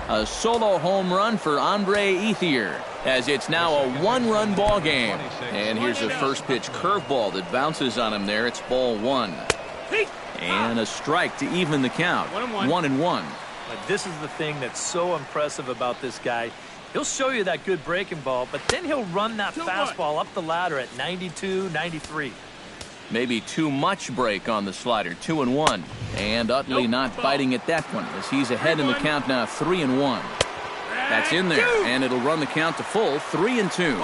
A solo home run for Andre Ethier, as it's now a one-run ball game. And here's a first pitch curveball that bounces on him there. It's ball one. And a strike to even the count. 1-1. But this is the thing that's so impressive about this guy. He'll show you that good breaking ball, but then he'll run that fastball up the ladder at 92, 93. Maybe too much break on the slider. 2-1. And Utley not biting at that one, as he's ahead in the count now, 3-1. That's in there, and it'll run the count to full, 3-2.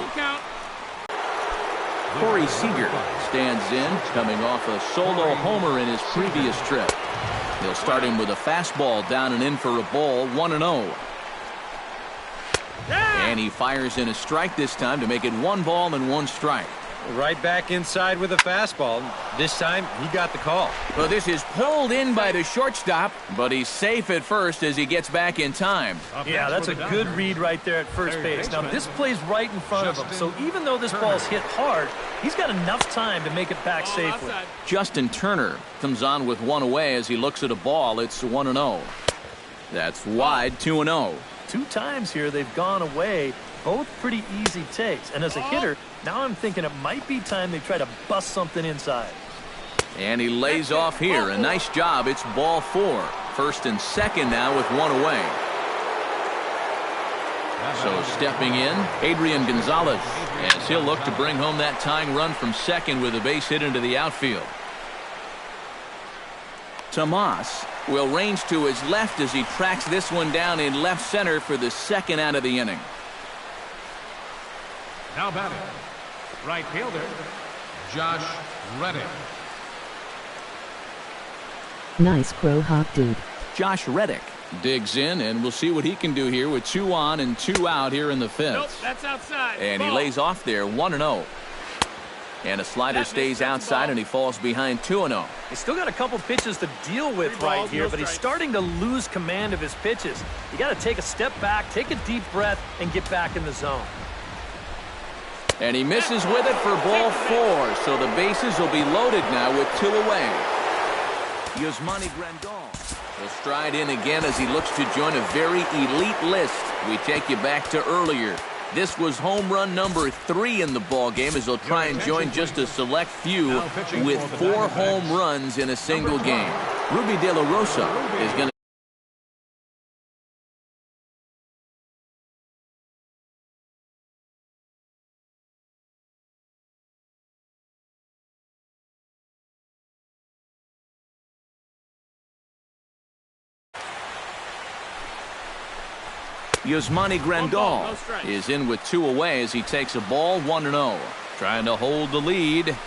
Corey Seager stands in, coming off a solo homer in his previous trip. He'll start him with a fastball down and in for a ball, 1-0. And he fires in a strike this time to make it 1 ball and 1 strike. Right back inside with a fastball. This time, he got the call. Well, this is pulled in by the shortstop, but he's safe at first as he gets back in time. Yeah, that's a good read right there at first base. Now, this play's right in front of him, so even though this ball's hit hard, he's got enough time to make it back safely. Justin Turner comes on with 1 away as he looks at a ball. It's 1-0. That's wide, 2-0. 2 times here they've gone away. Both pretty easy takes. And as a hitter, now I'm thinking it might be time they try to bust something inside. And he lays off here. A nice job. It's ball 4. First and second now with 1 away. So stepping in, Adrian Gonzalez, as he'll look to bring home that tying run from second with a base hit into the outfield. Tomas will range to his left as he tracks this one down in left center for the second out of the inning. Now batting, right fielder, Josh Reddick. Nice crow hawk, dude. Josh Reddick digs in, and we'll see what he can do here with 2 on and 2 out here in the 5th. Nope, that's outside. And he lays off there, 1-0. And a slider stays outside, and he falls behind 2-0. He's still got a couple pitches to deal with right here, but he's starting to lose command of his pitches. You got to take a step back, take a deep breath, and get back in the zone. And he misses with it for ball 4, so the bases will be loaded now with 2 away. Yasmani Grandal will stride in again as he looks to join a very elite list. We take you back to earlier. This was home run number 3 in the ball game, as he'll try and join just a select few with 4 home runs in a single game. Ruby De La Rosa is going to Yasmani Grandal is in with 2 away as he takes a ball, 1-0. Trying to hold the lead.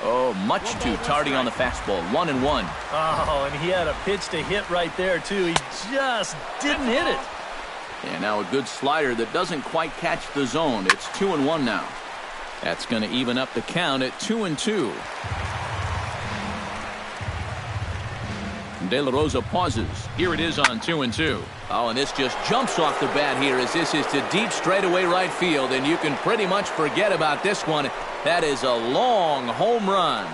Oh, much too tardy on the fastball, 1-1. Oh, and he had a pitch to hit right there, too. He just didn't hit it. And now a good slider that doesn't quite catch the zone. It's 2-1 now. That's going to even up the count at 2-2. De La Rosa pauses. Here it is on 2-2. Oh, and this just jumps off the bat here as this is to deep straightaway right field, and you can pretty much forget about this one. That is a long home run.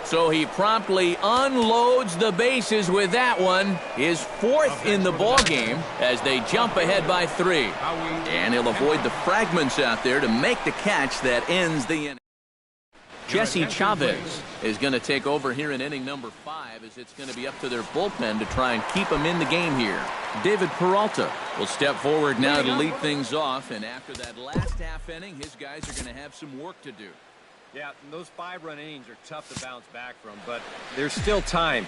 So he promptly unloads the bases with that one. His 4th in the ball game as they jump ahead by 3. And he'll avoid the fragments out there to make the catch that ends the inning. Jesse Chavez is going to take over here in inning number 5, as it's going to be up to their bullpen to try and keep him in the game here. David Peralta will step forward now to lead things off, and after that last half inning, his guys are going to have some work to do. Yeah, those 5-run innings are tough to bounce back from, but there's still time.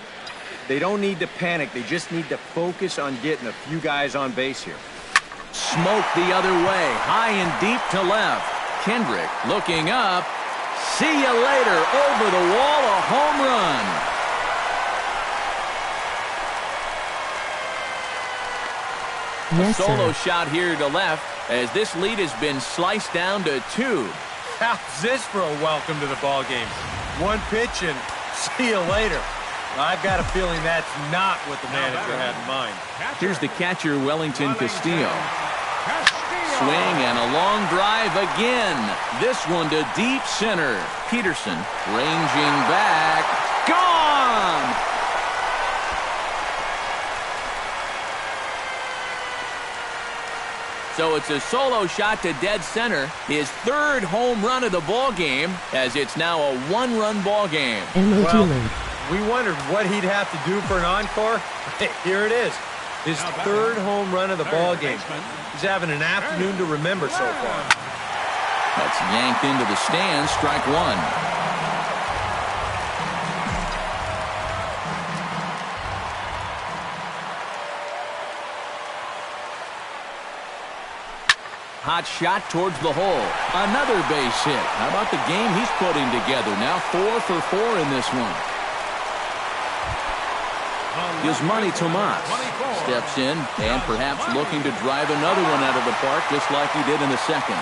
They don't need to panic. They just need to focus on getting a few guys on base here. Smoke the other way, high and deep to left. Kendrick looking up. See you later. Over the wall, a home run. Yes, a solo sir. shot here to left as this lead has been sliced down to 2. How's this for a welcome to the ball game? 1 pitch and see you later. I've got a feeling that's not what the manager had in mind. Here's the catcher, Wellington Castillo. Swing and a long drive again. This one to deep center. Peterson ranging back. Gone! So it's a solo shot to dead center. His third home run of the ball game, as it's now a one-run ball game. Well, we wondered what he'd have to do for an encore. Here it is. His third home run of the ball game. He's having an afternoon to remember so far. That's yanked into the stands. Strike one. Hot shot towards the hole. Another base hit. How about the game he's putting together? Now 4 for 4 in this one. Yasmani Tomas steps in and perhaps looking to drive another one out of the park just like he did in the second.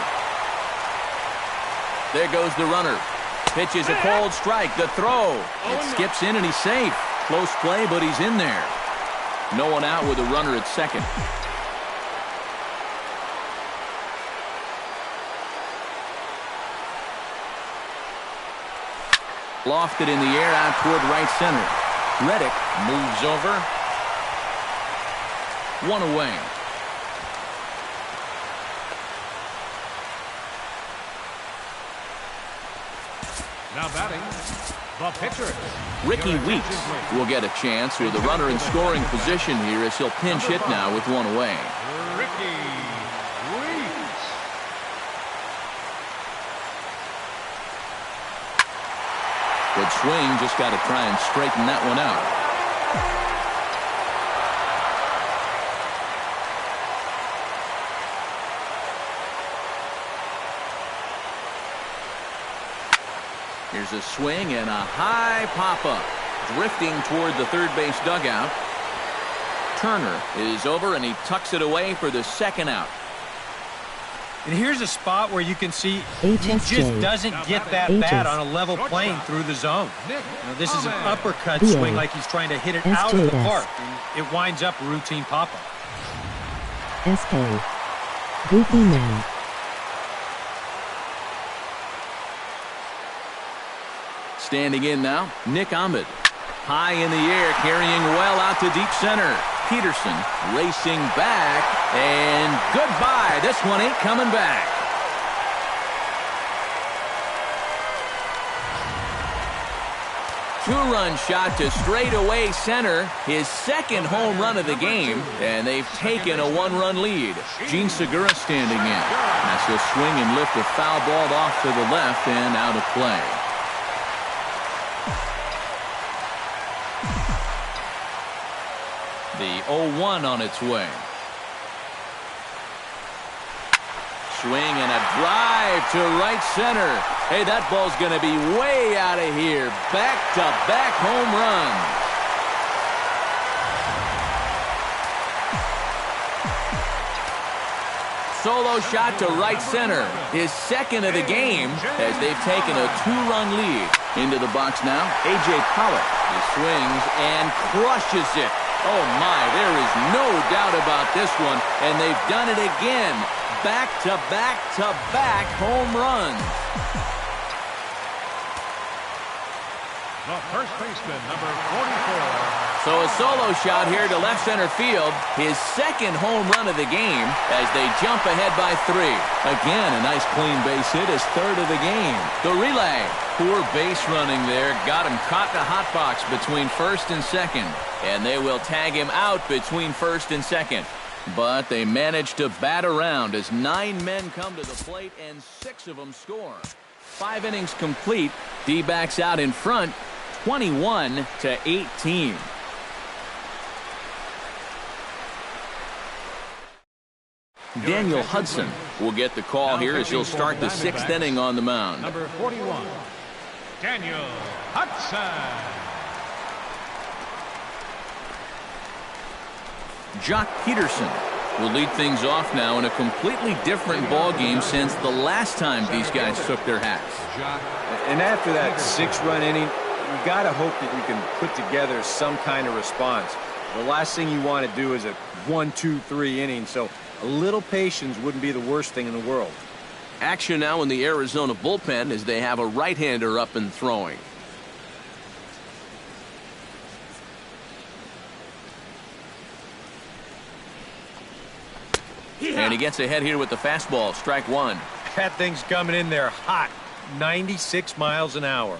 There goes the runner. Pitches a cold strike. The throw. It skips in and he's safe. Close play, but he's in there. No one out with a runner at second. Lofted in the air out toward right center. Reddick moves over. One away. Now batting, the pitcher. Ricky Weeks will get a chance with a runner in scoring position here as he'll pinch hit now with one away. Ricky Weeks. Good swing, just got to try and straighten that one out. Here's a swing and a high pop-up. Drifting toward the third base dugout. Turner is over and he tucks it away for the second out. And here's a spot where you can see he just doesn't get that bat on a level plane through the zone. Now, this is an uppercut swing like he's trying to hit it out of the park. And it winds up a routine pop-up. SK. Goofy Man. Standing in now, Nick Ahmed. High in the air, carrying well out to deep center. Peterson racing back, and goodbye. This one ain't coming back. Two-run shot to straightaway center. His second home run of the game, and they've taken a one-run lead. Gene Segura standing in. As he'll swing and lift a foul ball off to the left and out of play. The 0-1 on its way. Swing and a drive to right center. Hey, that ball's going to be way out of here. Back-to-back home runs. Solo shot to right center. His second of the game as they've taken a two-run lead. Into the box now, A.J. Pollock. He swings and crushes it. Oh, my, there is no doubt about this one, and they've done it again. Back-to-back-to-back home runs. The first baseman, number 44. So a solo shot here to left center field. His second home run of the game as they jump ahead by 3. Again, a nice clean base hit, his third of the game. The relay. Poor base running there. Got him caught in a hot box between first and second. And they will tag him out between first and second. But they managed to bat around as 9 men come to the plate and 6 of them score. 5 innings complete. D-backs out in front, 21-18. Daniel Hudson will get the call here as he'll start the 6th inning on the mound. Number 41, Daniel Hudson. Jock Peterson will lead things off now in a completely different ball game since the last time these guys took their hats. And after that 6-run inning, you got to hope that you can put together some kind of response. The last thing you want to do is a 1-2-3 inning, so a little patience wouldn't be the worst thing in the world. Action now in the Arizona bullpen as they have a right-hander up and throwing. And he gets ahead here with the fastball, strike one. That thing's coming in there hot, 96 miles an hour.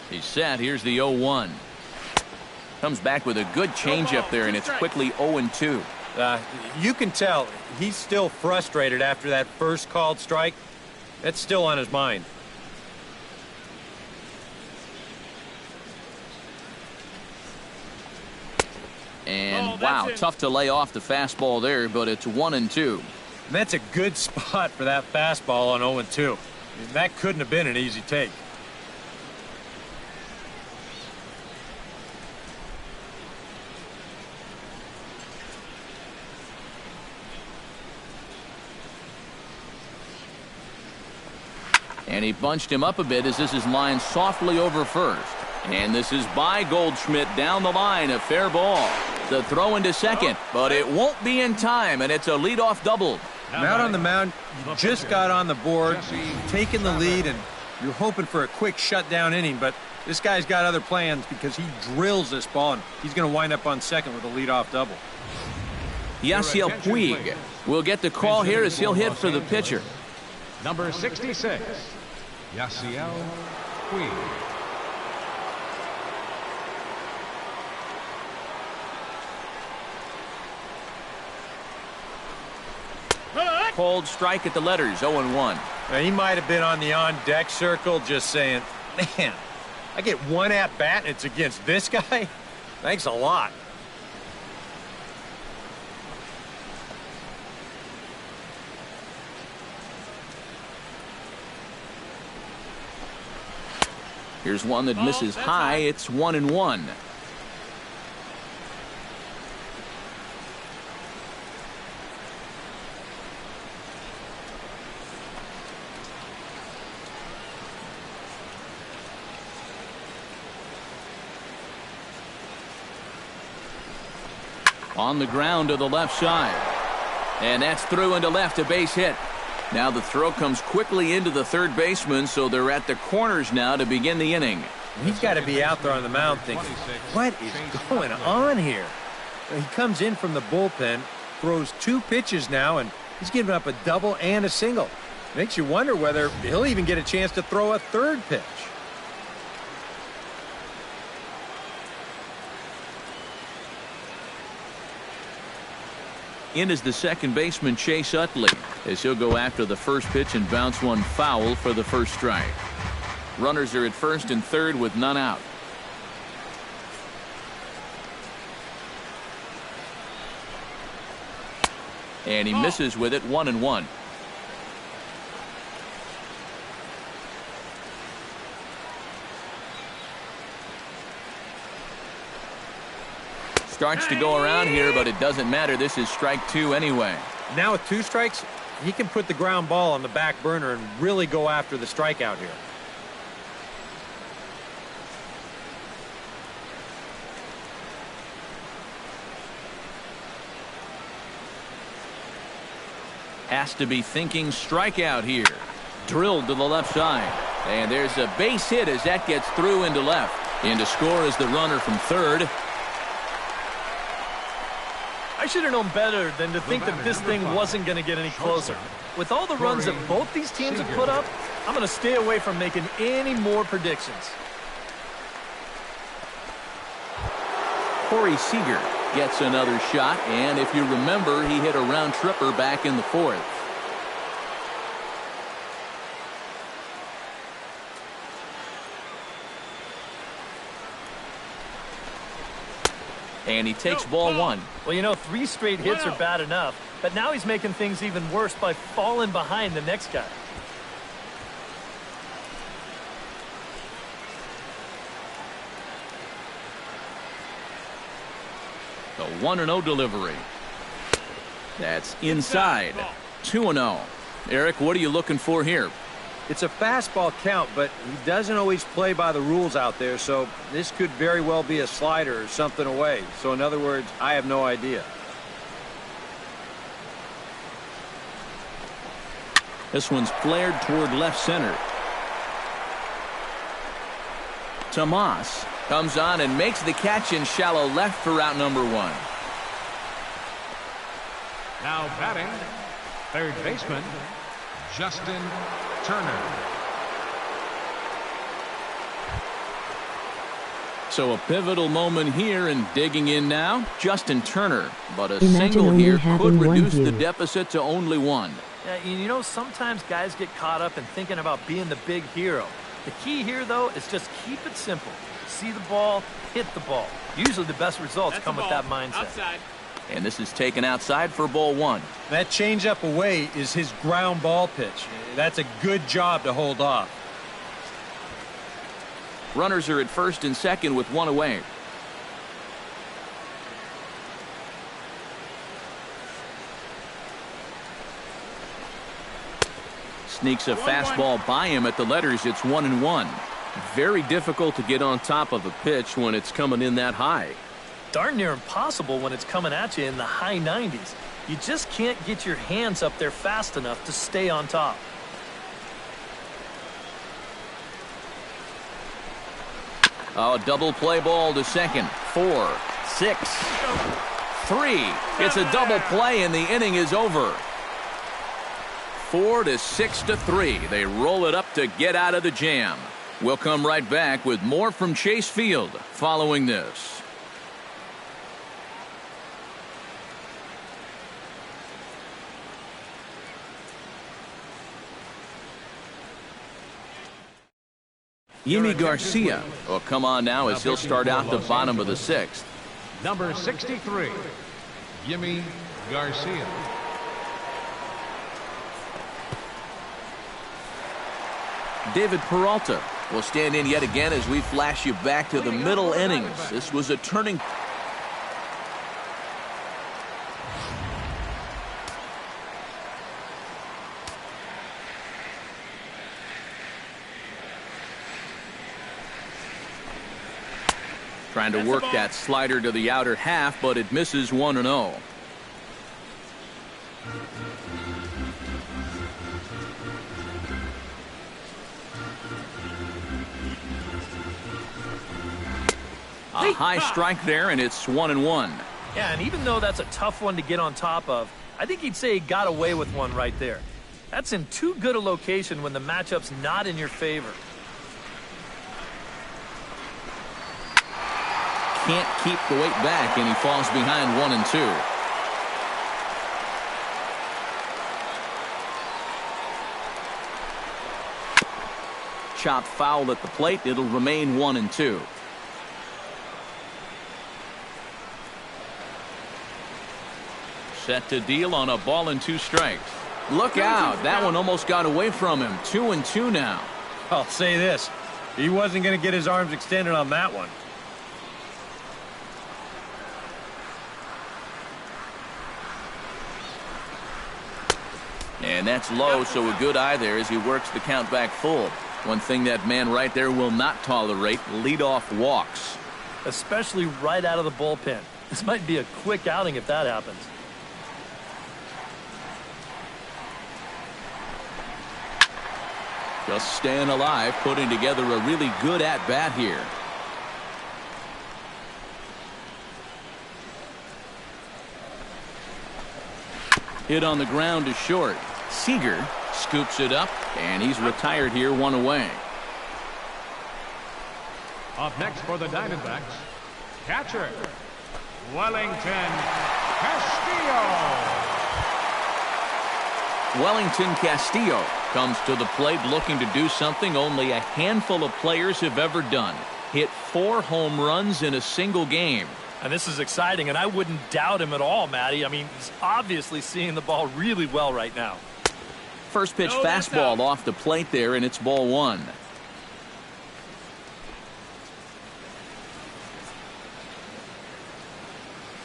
He's set. Here's the 0-1. Comes back with a good changeup there, and it's quickly 0-2. You can tell he's still frustrated after that first called strike. That's still on his mind. And wow, tough to lay off the fastball there, but it's 1-2. And that's a good spot for that fastball on 0-2. That couldn't have been an easy take. And he bunched him up a bit as this is lined softly over first. And this is by Goldschmidt down the line, a fair ball. The throw into second, but it won't be in time, and it's a leadoff double. And out on the mound, you just got on the board, taking the lead, and you're hoping for a quick shutdown inning, but this guy's got other plans because he drills this ball, and he's going to wind up on second with a leadoff double. Yasiel Puig will get the call here as he'll hit for the pitcher. Number 66, Yasiel Puig. Cold strike at the letters, 0-1. Now, he might have been on the on-deck circle just saying, man, I get one at-bat and it's against this guy? Thanks a lot. Here's one that misses high. It's 1-1. On the ground to the left side. And that's through into left, a base hit. Now the throw comes quickly into the third baseman, so they're at the corners now to begin the inning. He's got to be out there on the mound thinking, what is going on here? He comes in from the bullpen, throws two pitches now, and he's giving up a double and a single. Makes you wonder whether he'll even get a chance to throw a third pitch. In is the second baseman, Chase Utley, as he'll go after the first pitch and bounce one foul for the first strike. Runners are at first and third with none out. And he misses with it, 1-1. Starts to go around here, but it doesn't matter. This is strike two anyway. Now with two strikes, he can put the ground ball on the back burner and really go after the strikeout here. Has to be thinking strikeout here. Drilled to the left side. And there's a base hit as that gets through into left. In to score is the runner from third. I should have known better than to think that this thing wasn't going to get any closer. With all the runs that both these teams have put up, I'm going to stay away from making any more predictions. Corey Seager gets another shot, and if you remember, he hit a round tripper back in the fourth. And he takes ball one. Well, you know, 3 straight hits are bad enough, but now he's making things even worse by falling behind the next guy. The 1-0 delivery. That's inside. 2-0. Eric, what are you looking for here? It's a fastball count, but he doesn't always play by the rules out there, so this could very well be a slider or something away. So in other words, I have no idea. This one's flared toward left center. Tomas comes on and makes the catch in shallow left for out number 1. Now batting, third baseman, Justin Turner. So a pivotal moment here, and digging in now, Justin Turner. But a Imagine single only here having could one reduce the view. deficit to only 1. Yeah, you know, sometimes guys get caught up in thinking about being the big hero. The key here, though, is just keep it simple. See the ball, hit the ball. Usually the best results come with that mindset. Outside. And this is taken outside for ball 1. That changeup away is his ground ball pitch. That's a good job to hold off. Runners are at first and second with 1 away. Sneaks a fastball by him at the letters. It's 1-1. Very difficult to get on top of a pitch when it's coming in that high. Darn near impossible when it's coming at you in the high 90s. You just can't get your hands up there fast enough to stay on top. Oh, double play ball to second. 4, 6, 3. It's a double play and the inning is over. 4 to 6 to 3. They roll it up to get out of the jam. We'll come right back with more from Chase Field following this. Yimi Garcia will come on now as he'll start out the bottom of the 6th. Number 63, Yimi Garcia. David Peralta will stand in yet again as we flash you back to the middle innings. This was a turning. Trying to work that slider to the outer half, but it misses 1-0. A high strike there, and it's 1-1. Yeah, and even though that's a tough one to get on top of, I think he'd say he got away with one right there. That's in too good a location when the matchup's not in your favor. Can't keep the weight back, and he falls behind 1-2. Chop foul at the plate. It'll remain 1-2. Set to deal on a ball and 2 strikes. Look out. That one almost got away from him. 2-2 now. I'll say this. He wasn't going to get his arms extended on that one. And that's low, so a good eye there as he works the count back full. One thing that man right there will not tolerate, leadoff walks. Especially right out of the bullpen. This might be a quick outing if that happens. Just staying alive, putting together a really good at-bat here. Hit on the ground to short. Seager scoops it up, and he's retired here, 1 away. Up next for the Diamondbacks, catcher, Wellington Castillo. Wellington Castillo comes to the plate looking to do something only a handful of players have ever done. Hit 4 home runs in a single game. And this is exciting, and I wouldn't doubt him at all, Matty. I mean, he's obviously seeing the ball really well right now. First pitch fastball off the plate there, and it's ball 1.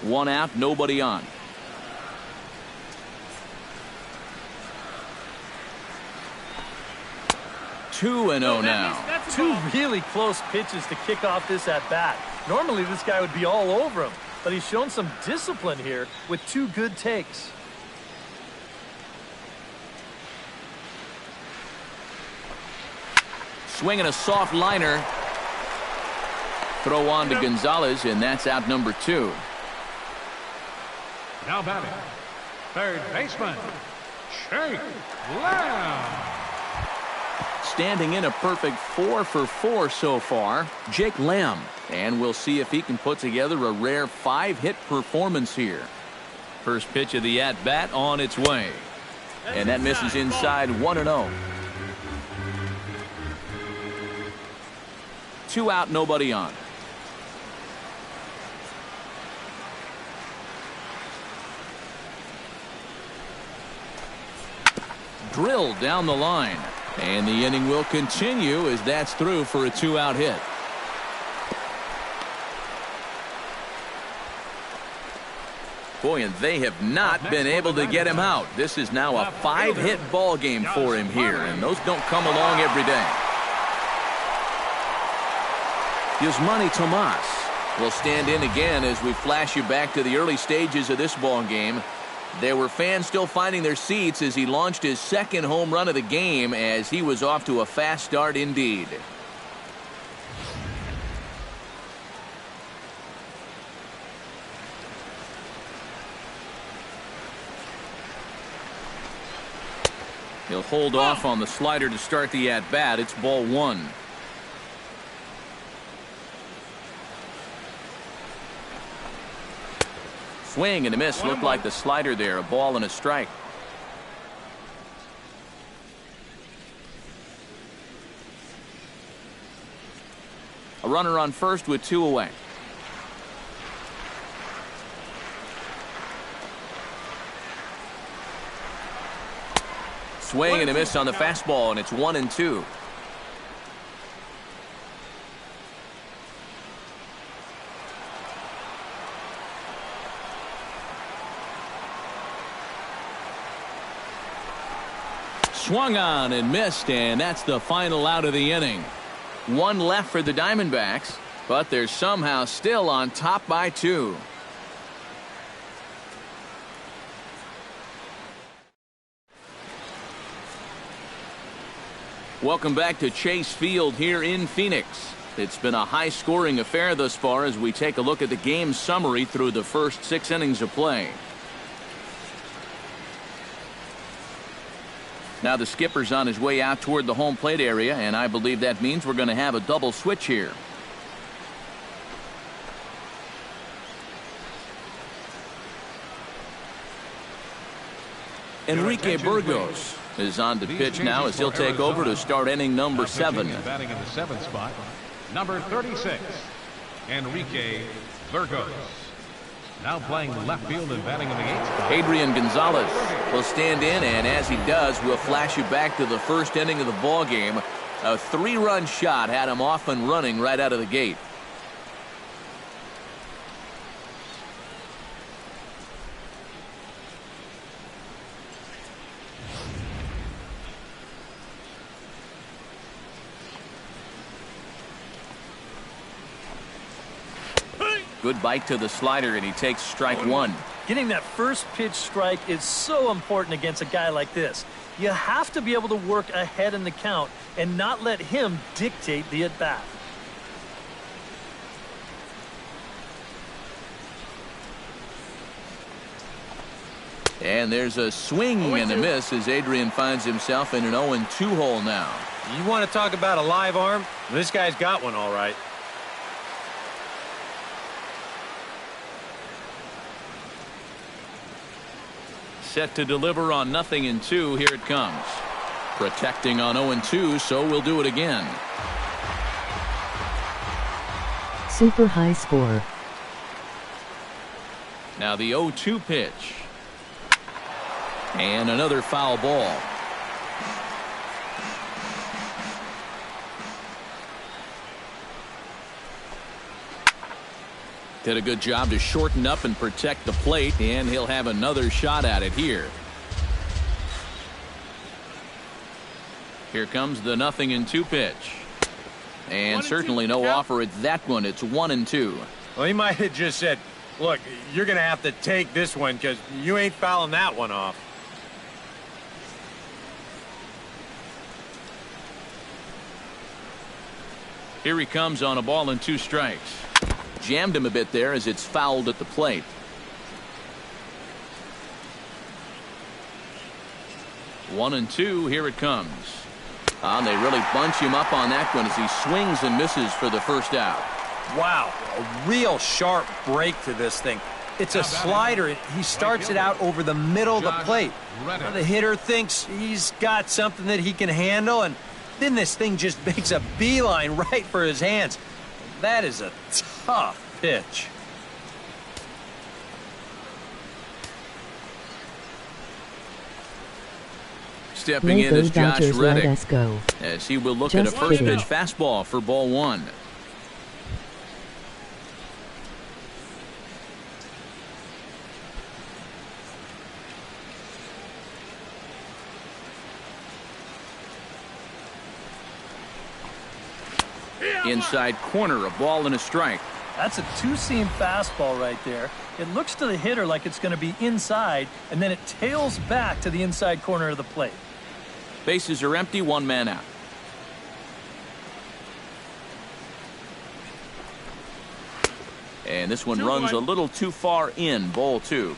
1 out, nobody on. Two and 0 now. Two really close pitches to kick off this at bat. Normally this guy would be all over him, but he's shown some discipline here with 2 good takes. Swinging a soft liner. Throw on to Gonzalez, and that's out number 2. Now batting, third baseman, Jake Lamb. Standing in a perfect 4 for 4 so far, Jake Lamb. And we'll see if he can put together a rare 5-hit performance here. First pitch of the at-bat on its way. And that misses inside 1-0. 2 out, nobody on. Drilled down the line. And the inning will continue as that's through for a 2-out hit. Boy, and they have not been able to get him out. This is now a 5-hit ball game for him here, and those don't come along every day. Yasmani Tomas will stand in again as we flash you back to the early stages of this ball game. There were fans still finding their seats as he launched his second home run of the game, as he was off to a fast start indeed. He'll hold off on the slider to start the at-bat. It's ball 1. Swing and a miss. Looked like the slider there. A ball and a strike. A runner on first with 2 away. Swing and a miss on the fastball, and it's 1-2. Swung on and missed, and that's the final out of the inning. 1 left for the Diamondbacks, but they're somehow still on top by 2. Welcome back to Chase Field here in Phoenix. It's been a high-scoring affair thus far as we take a look at the game summary through the first 6 innings of play. Now the skipper's on his way out toward the home plate area, and I believe that means we're going to have a double switch here. Enrique Burgos is on to pitch now as he'll take over to start inning number 7. Batting in the 7th spot, number 36, Enrique Burgos. Now playing left field and batting in the 8th spot, Adrian Gonzalez will stand in, and as he does, we'll flash you back to the first inning of the ball game. A 3-run shot had him off and running right out of the gate. Good bite to the slider, and he takes strike 1. Getting that first pitch strike is so important against a guy like this. You have to be able to work ahead in the count and not let him dictate the at-bat. And there's a swing and a miss as Adrian finds himself in an 0-2 hole now. You want to talk about a live arm? This guy's got one all right. Set to deliver on 0-2. Here it comes. Protecting on 0-2, so we'll do it again. Super high score. Now the 0-2 pitch. And another foul ball. Did a good job to shorten up and protect the plate, and he'll have another shot at it here. Here comes the 0-2 pitch. And certainly no offer at that one. It's 1-2. Well, he might have just said, look, you're going to have to take this one because you ain't fouling that one off. Here he comes on a ball and 2 strikes. Jammed him a bit there as it's fouled at the plate. 1-2. Here it comes. And they really bunch him up on that one as he swings and misses for the first out. Wow, a real sharp break to this thing. It's a slider. He starts it out over the middle of the plate. Now the hitter thinks he's got something that he can handle, and then this thing just makes a beeline right for his hands. That is a tough pitch. Stepping in is Josh Reddick, let us go. as he will look at a first pitch fastball for ball 1. Inside corner, a ball and a strike. That's a two-seam fastball right there. It looks to the hitter like it's going to be inside, and then it tails back to the inside corner of the plate. Bases are empty, 1 man out. And this one runs a little too far in, ball 2.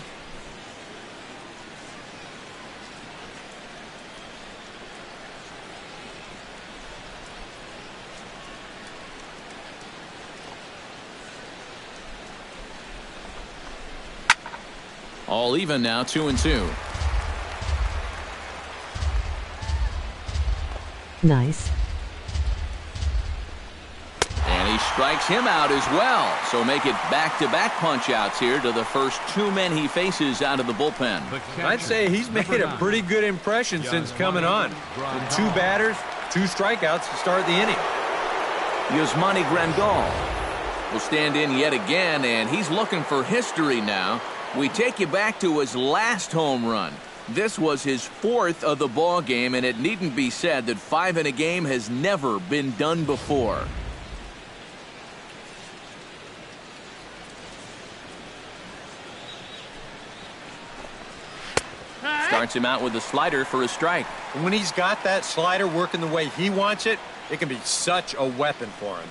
All even now, 2-2. Nice. And he strikes him out as well. So make it back-to-back punch-outs here to the first 2 men he faces out of the bullpen. I'd say he's made a pretty good impression since coming on. With 2 batters, 2 strikeouts to start the inning. Yasmani Grandal will stand in yet again, and he's looking for history now. We take you back to his last home run. This was his 4th of the ball game, and it needn't be said that 5 in a game has never been done before. Starts him out with a slider for a strike. And when he's got that slider working the way he wants it, it can be such a weapon for him.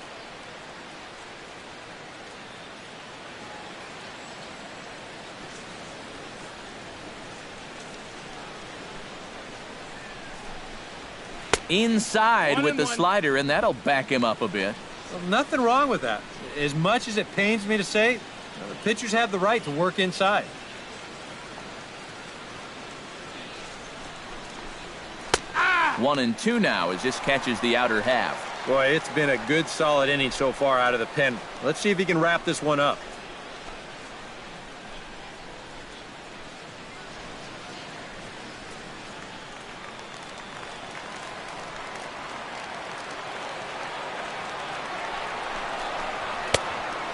Inside with the slider, and that'll back him up a bit. Well, nothing wrong with that. As much as it pains me to say, the pitchers have the right to work inside. Ah! 1-2 now as this catches the outer half. Boy, it's been a good solid inning so far out of the pen. Let's see if he can wrap this one up.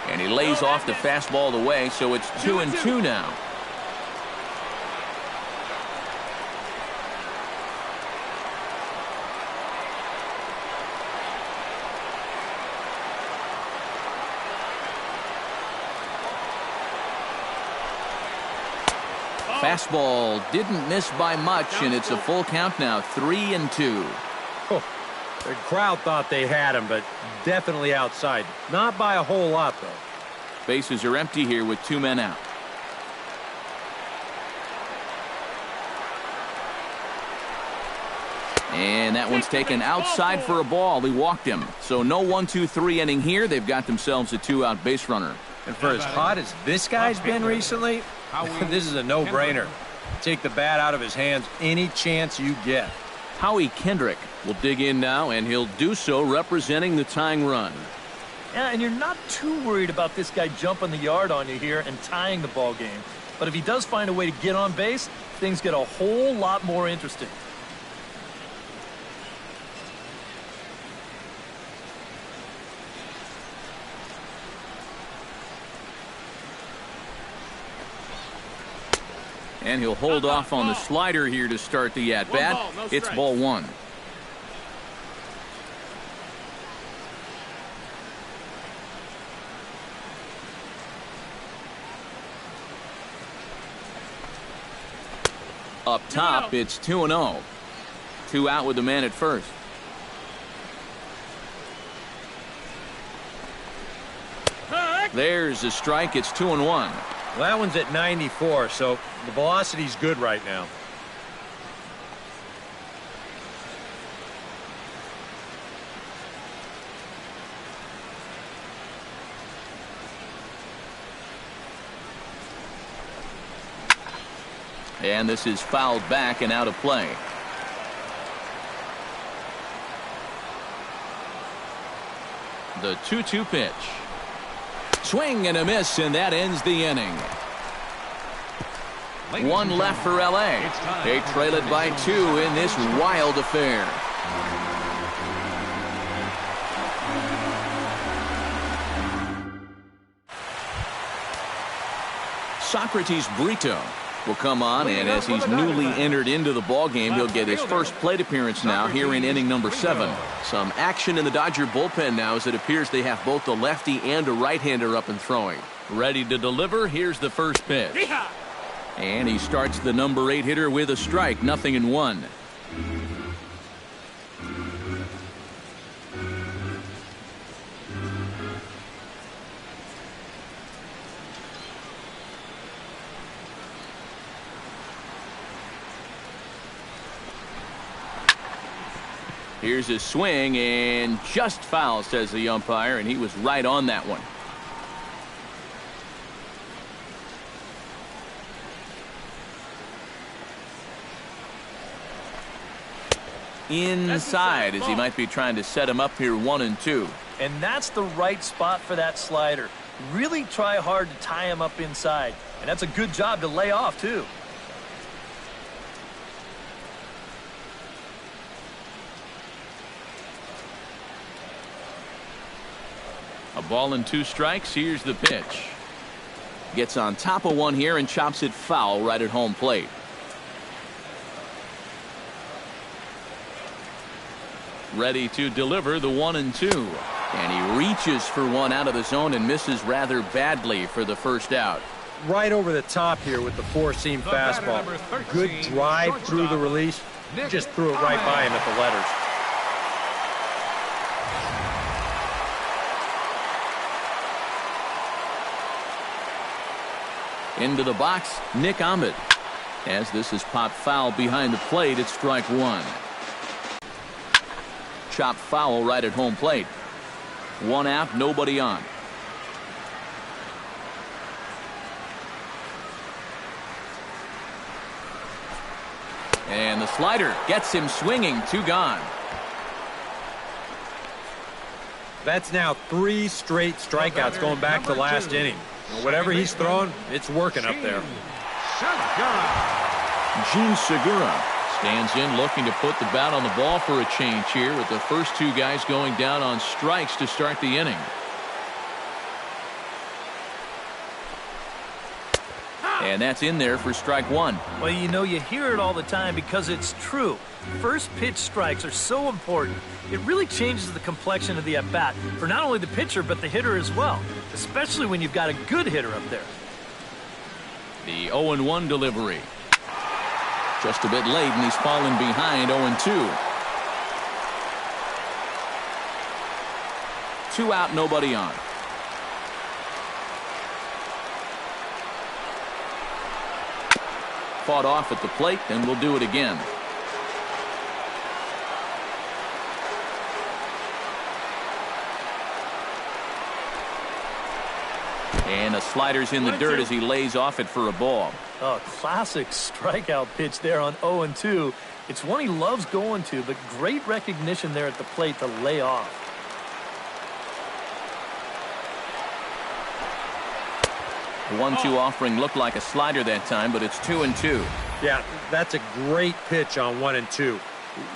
And he lays off the fastball away, so it's 2-2 now. Fastball didn't miss by much, and it's a full count now, 3-2. Oh, the crowd thought they had him, but definitely outside. Not by a whole lot, though. Bases are empty here with 2 men out. And that one's taken outside for a ball. He walked him. So no 1-2-3 inning here. They've got themselves a 2-out base runner. And for as hot as this guy's been recently, this is a no-brainer. Take the bat out of his hands any chance you get. Howie Kendrick will dig in now, and he'll do so representing the tying run. Yeah, and you're not too worried about this guy jumping the yard on you here and tying the ball game. But if he does find a way to get on base, things get a whole lot more interesting. And he'll hold off on the slider here to start the at-bat. It's ball one. Up top, it's 2-0. 2 out with the man at first. There's a strike. It's 2-1. Well, that one's at 94, so the velocity's good right now. And this is fouled back and out of play. The 2-2 pitch. Swing and a miss, and that ends the inning. One left for L.A. They trail it by 2 in this wild affair. Socrates Brito will come on, and as he's newly entered into the ballgame, he'll get his first plate appearance now here in inning number 7. Some action in the Dodger bullpen now as it appears they have both a lefty and a right-hander up and throwing. Ready to deliver. Here's the first pitch. And he starts the number 8 hitter with a strike, 0-1. Here's his swing, and just foul, says the umpire, and he was right on that one. Inside, as he might be trying to set him up here 1-2. And that's the right spot for that slider. Really try hard to tie him up inside, and that's a good job to lay off too. A ball and 2 strikes. Here's the pitch. Gets on top of one here and chops it foul right at home plate. Ready to deliver the 1-2. And he reaches for one out of the zone and misses rather badly for the first out. Right over the top here with the 4-seam fastball. Good drive through the release. Just threw it right by him at the letters. Into the box, Nick Ahmed. As this is popped foul behind the plate, it's strike 1. Chopped foul right at home plate. 1 out, nobody on. And the slider gets him swinging. 2 gone. That's now 3 straight strikeouts going back to last inning. Whatever he's throwing, it's working up there. Gene Segura stands in looking to put the bat on the ball for a change here with the first 2 guys going down on strikes to start the inning. And that's in there for strike 1. Well, you know, you hear it all the time because it's true. First pitch strikes are so important. It really changes the complexion of the at-bat for not only the pitcher but the hitter as well, especially when you've got a good hitter up there. The 0-1 delivery. Just a bit late, and he's fallen behind 0-2. 2 out, nobody on. Fought off at the plate, and we'll do it again. And the slider's in the dirt as he lays off it for a ball. Oh, classic strikeout pitch there on 0-2. It's one he loves going to, but great recognition there at the plate to lay off. The 1-2 offering looked like a slider that time, but it's 2-2. Yeah, that's a great pitch on 1-2. You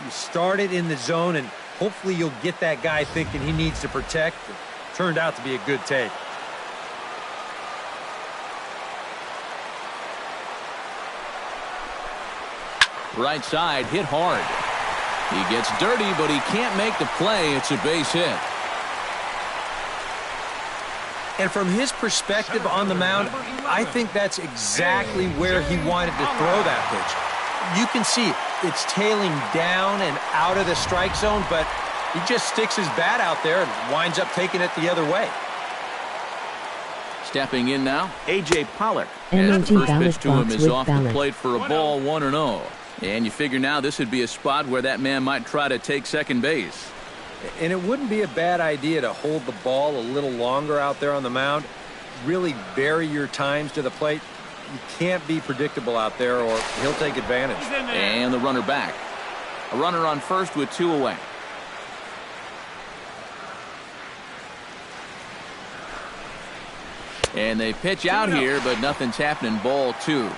start it in the zone, and hopefully you'll get that guy thinking he needs to protect. It turned out to be a good take. Right side, hit hard. He gets dirty, but he can't make the play. It's a base hit. And from his perspective on the mound, I think that's exactly where he wanted to throw that pitch. You can see it's tailing down and out of the strike zone, but he just sticks his bat out there and winds up taking it the other way. Stepping in now, A.J. Pollock. And the first pitch to him is off the ballot. plate for a ball, 1-0. And you figure now this would be a spot where that man might try to take second base. And it wouldn't be a bad idea to hold the ball a little longer out there on the mound. Really vary your times to the plate. You can't be predictable out there or he'll take advantage. And the runner back. A runner on first with 2 away. And they pitch out here, but nothing's happening. Ball 2.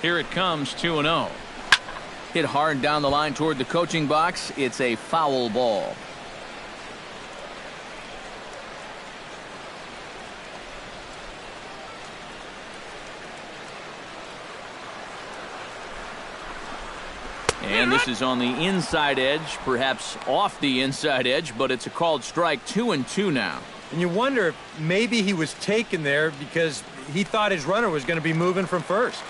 Here it comes, 2-0. Hit hard down the line toward the coaching box. It's a foul ball. And this is on the inside edge, perhaps off the inside edge, but it's a called strike. 2-2 now. And you wonder if maybe he was taken there because he thought his runner was going to be moving from first.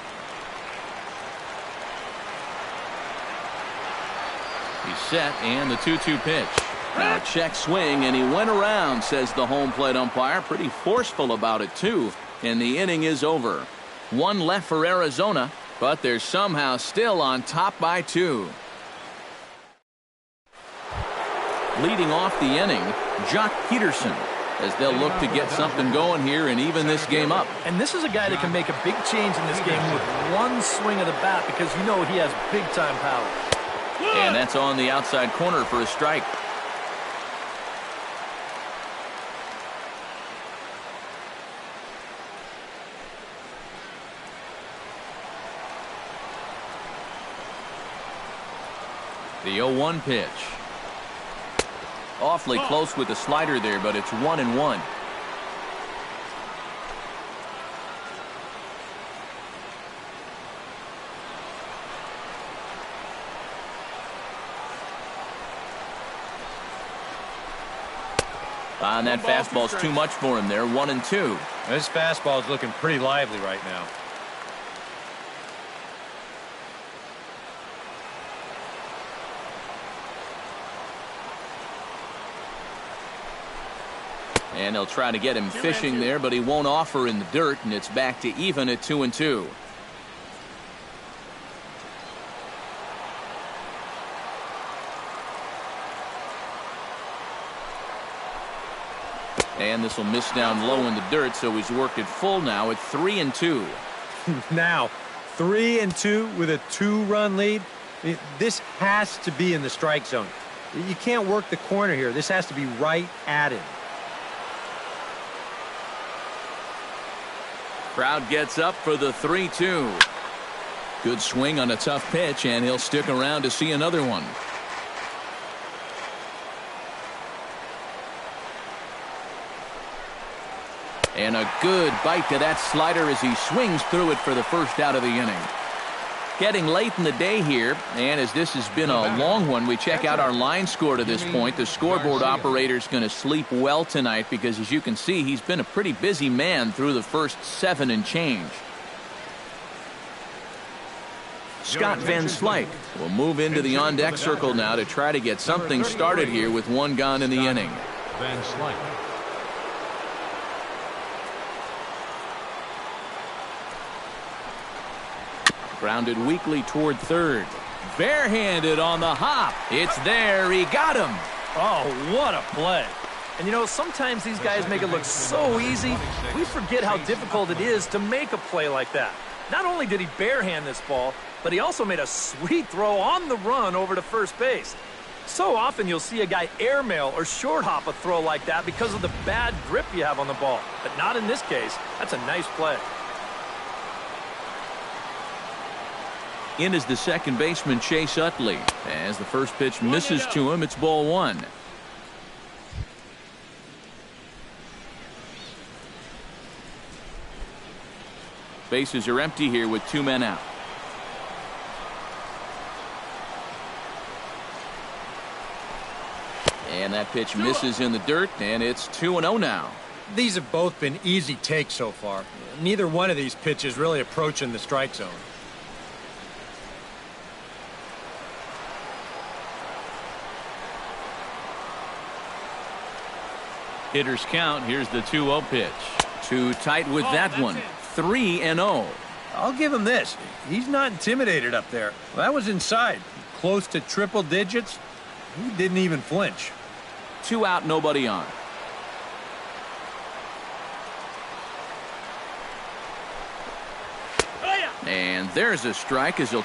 He's set, and the 2-2 pitch. Now check swing, and he went around, says the home plate umpire. Pretty forceful about it, too. And the inning is over. 1 left for Arizona, but they're somehow still on top by 2. Leading off the inning, Jock Peterson, as they'll look to get something going here and even this game up. And this is a guy that can make a big change in this game with one swing of the bat because you know he has big-time power. And that's on the outside corner for a strike. The 0-1 pitch. Awfully close with the slider there, but it's 1-1. And that fastball's too much for him there. 1-2. This fastball is looking pretty lively right now. And they'll try to get him fishing there, but he won't offer in the dirt, and it's back to even at 2-2. And this will miss down low in the dirt, so he's worked it full now at 3-2. Now, 3-2 with a 2-run lead. This has to be in the strike zone. You can't work the corner here. This has to be right at him. Crowd gets up for the 3-2. Good swing on a tough pitch, and he'll stick around to see another one. And a good bite to that slider as he swings through it for the first out of the inning. Getting late in the day here, and as this has been a long one, we check out our line score to this point. The scoreboard operator's going to sleep well tonight because, as you can see, he's been a pretty busy man through the first 7 and change. Scott Van Slyke will move into the on-deck circle now to try to get something started here with 1 gone in the inning. Van Slyke. Grounded weakly toward third. Barehanded on the hop. It's there. He got him. Oh, what a play. And you know, sometimes these guys make it look so easy, we forget how difficult it is to make a play like that. Not only did he barehand this ball, but he also made a sweet throw on the run over to first base. So often you'll see a guy airmail or short hop a throw like that because of the bad grip you have on the ball. But not in this case. That's a nice play. In is the second baseman, Chase Utley. As the first pitch misses to him, it's ball one. Bases are empty here with 2 men out. And that pitch misses in the dirt, and it's 2-0 now. These have both been easy takes so far. Neither one of these pitches really approaching the strike zone. Hitters count. Here's the 2-0 pitch. Too tight with that one. 3-0. I'll give him this. He's not intimidated up there. Well, that was inside. Close to triple digits. He didn't even flinch. 2 out, nobody on. And there's a strike as he'll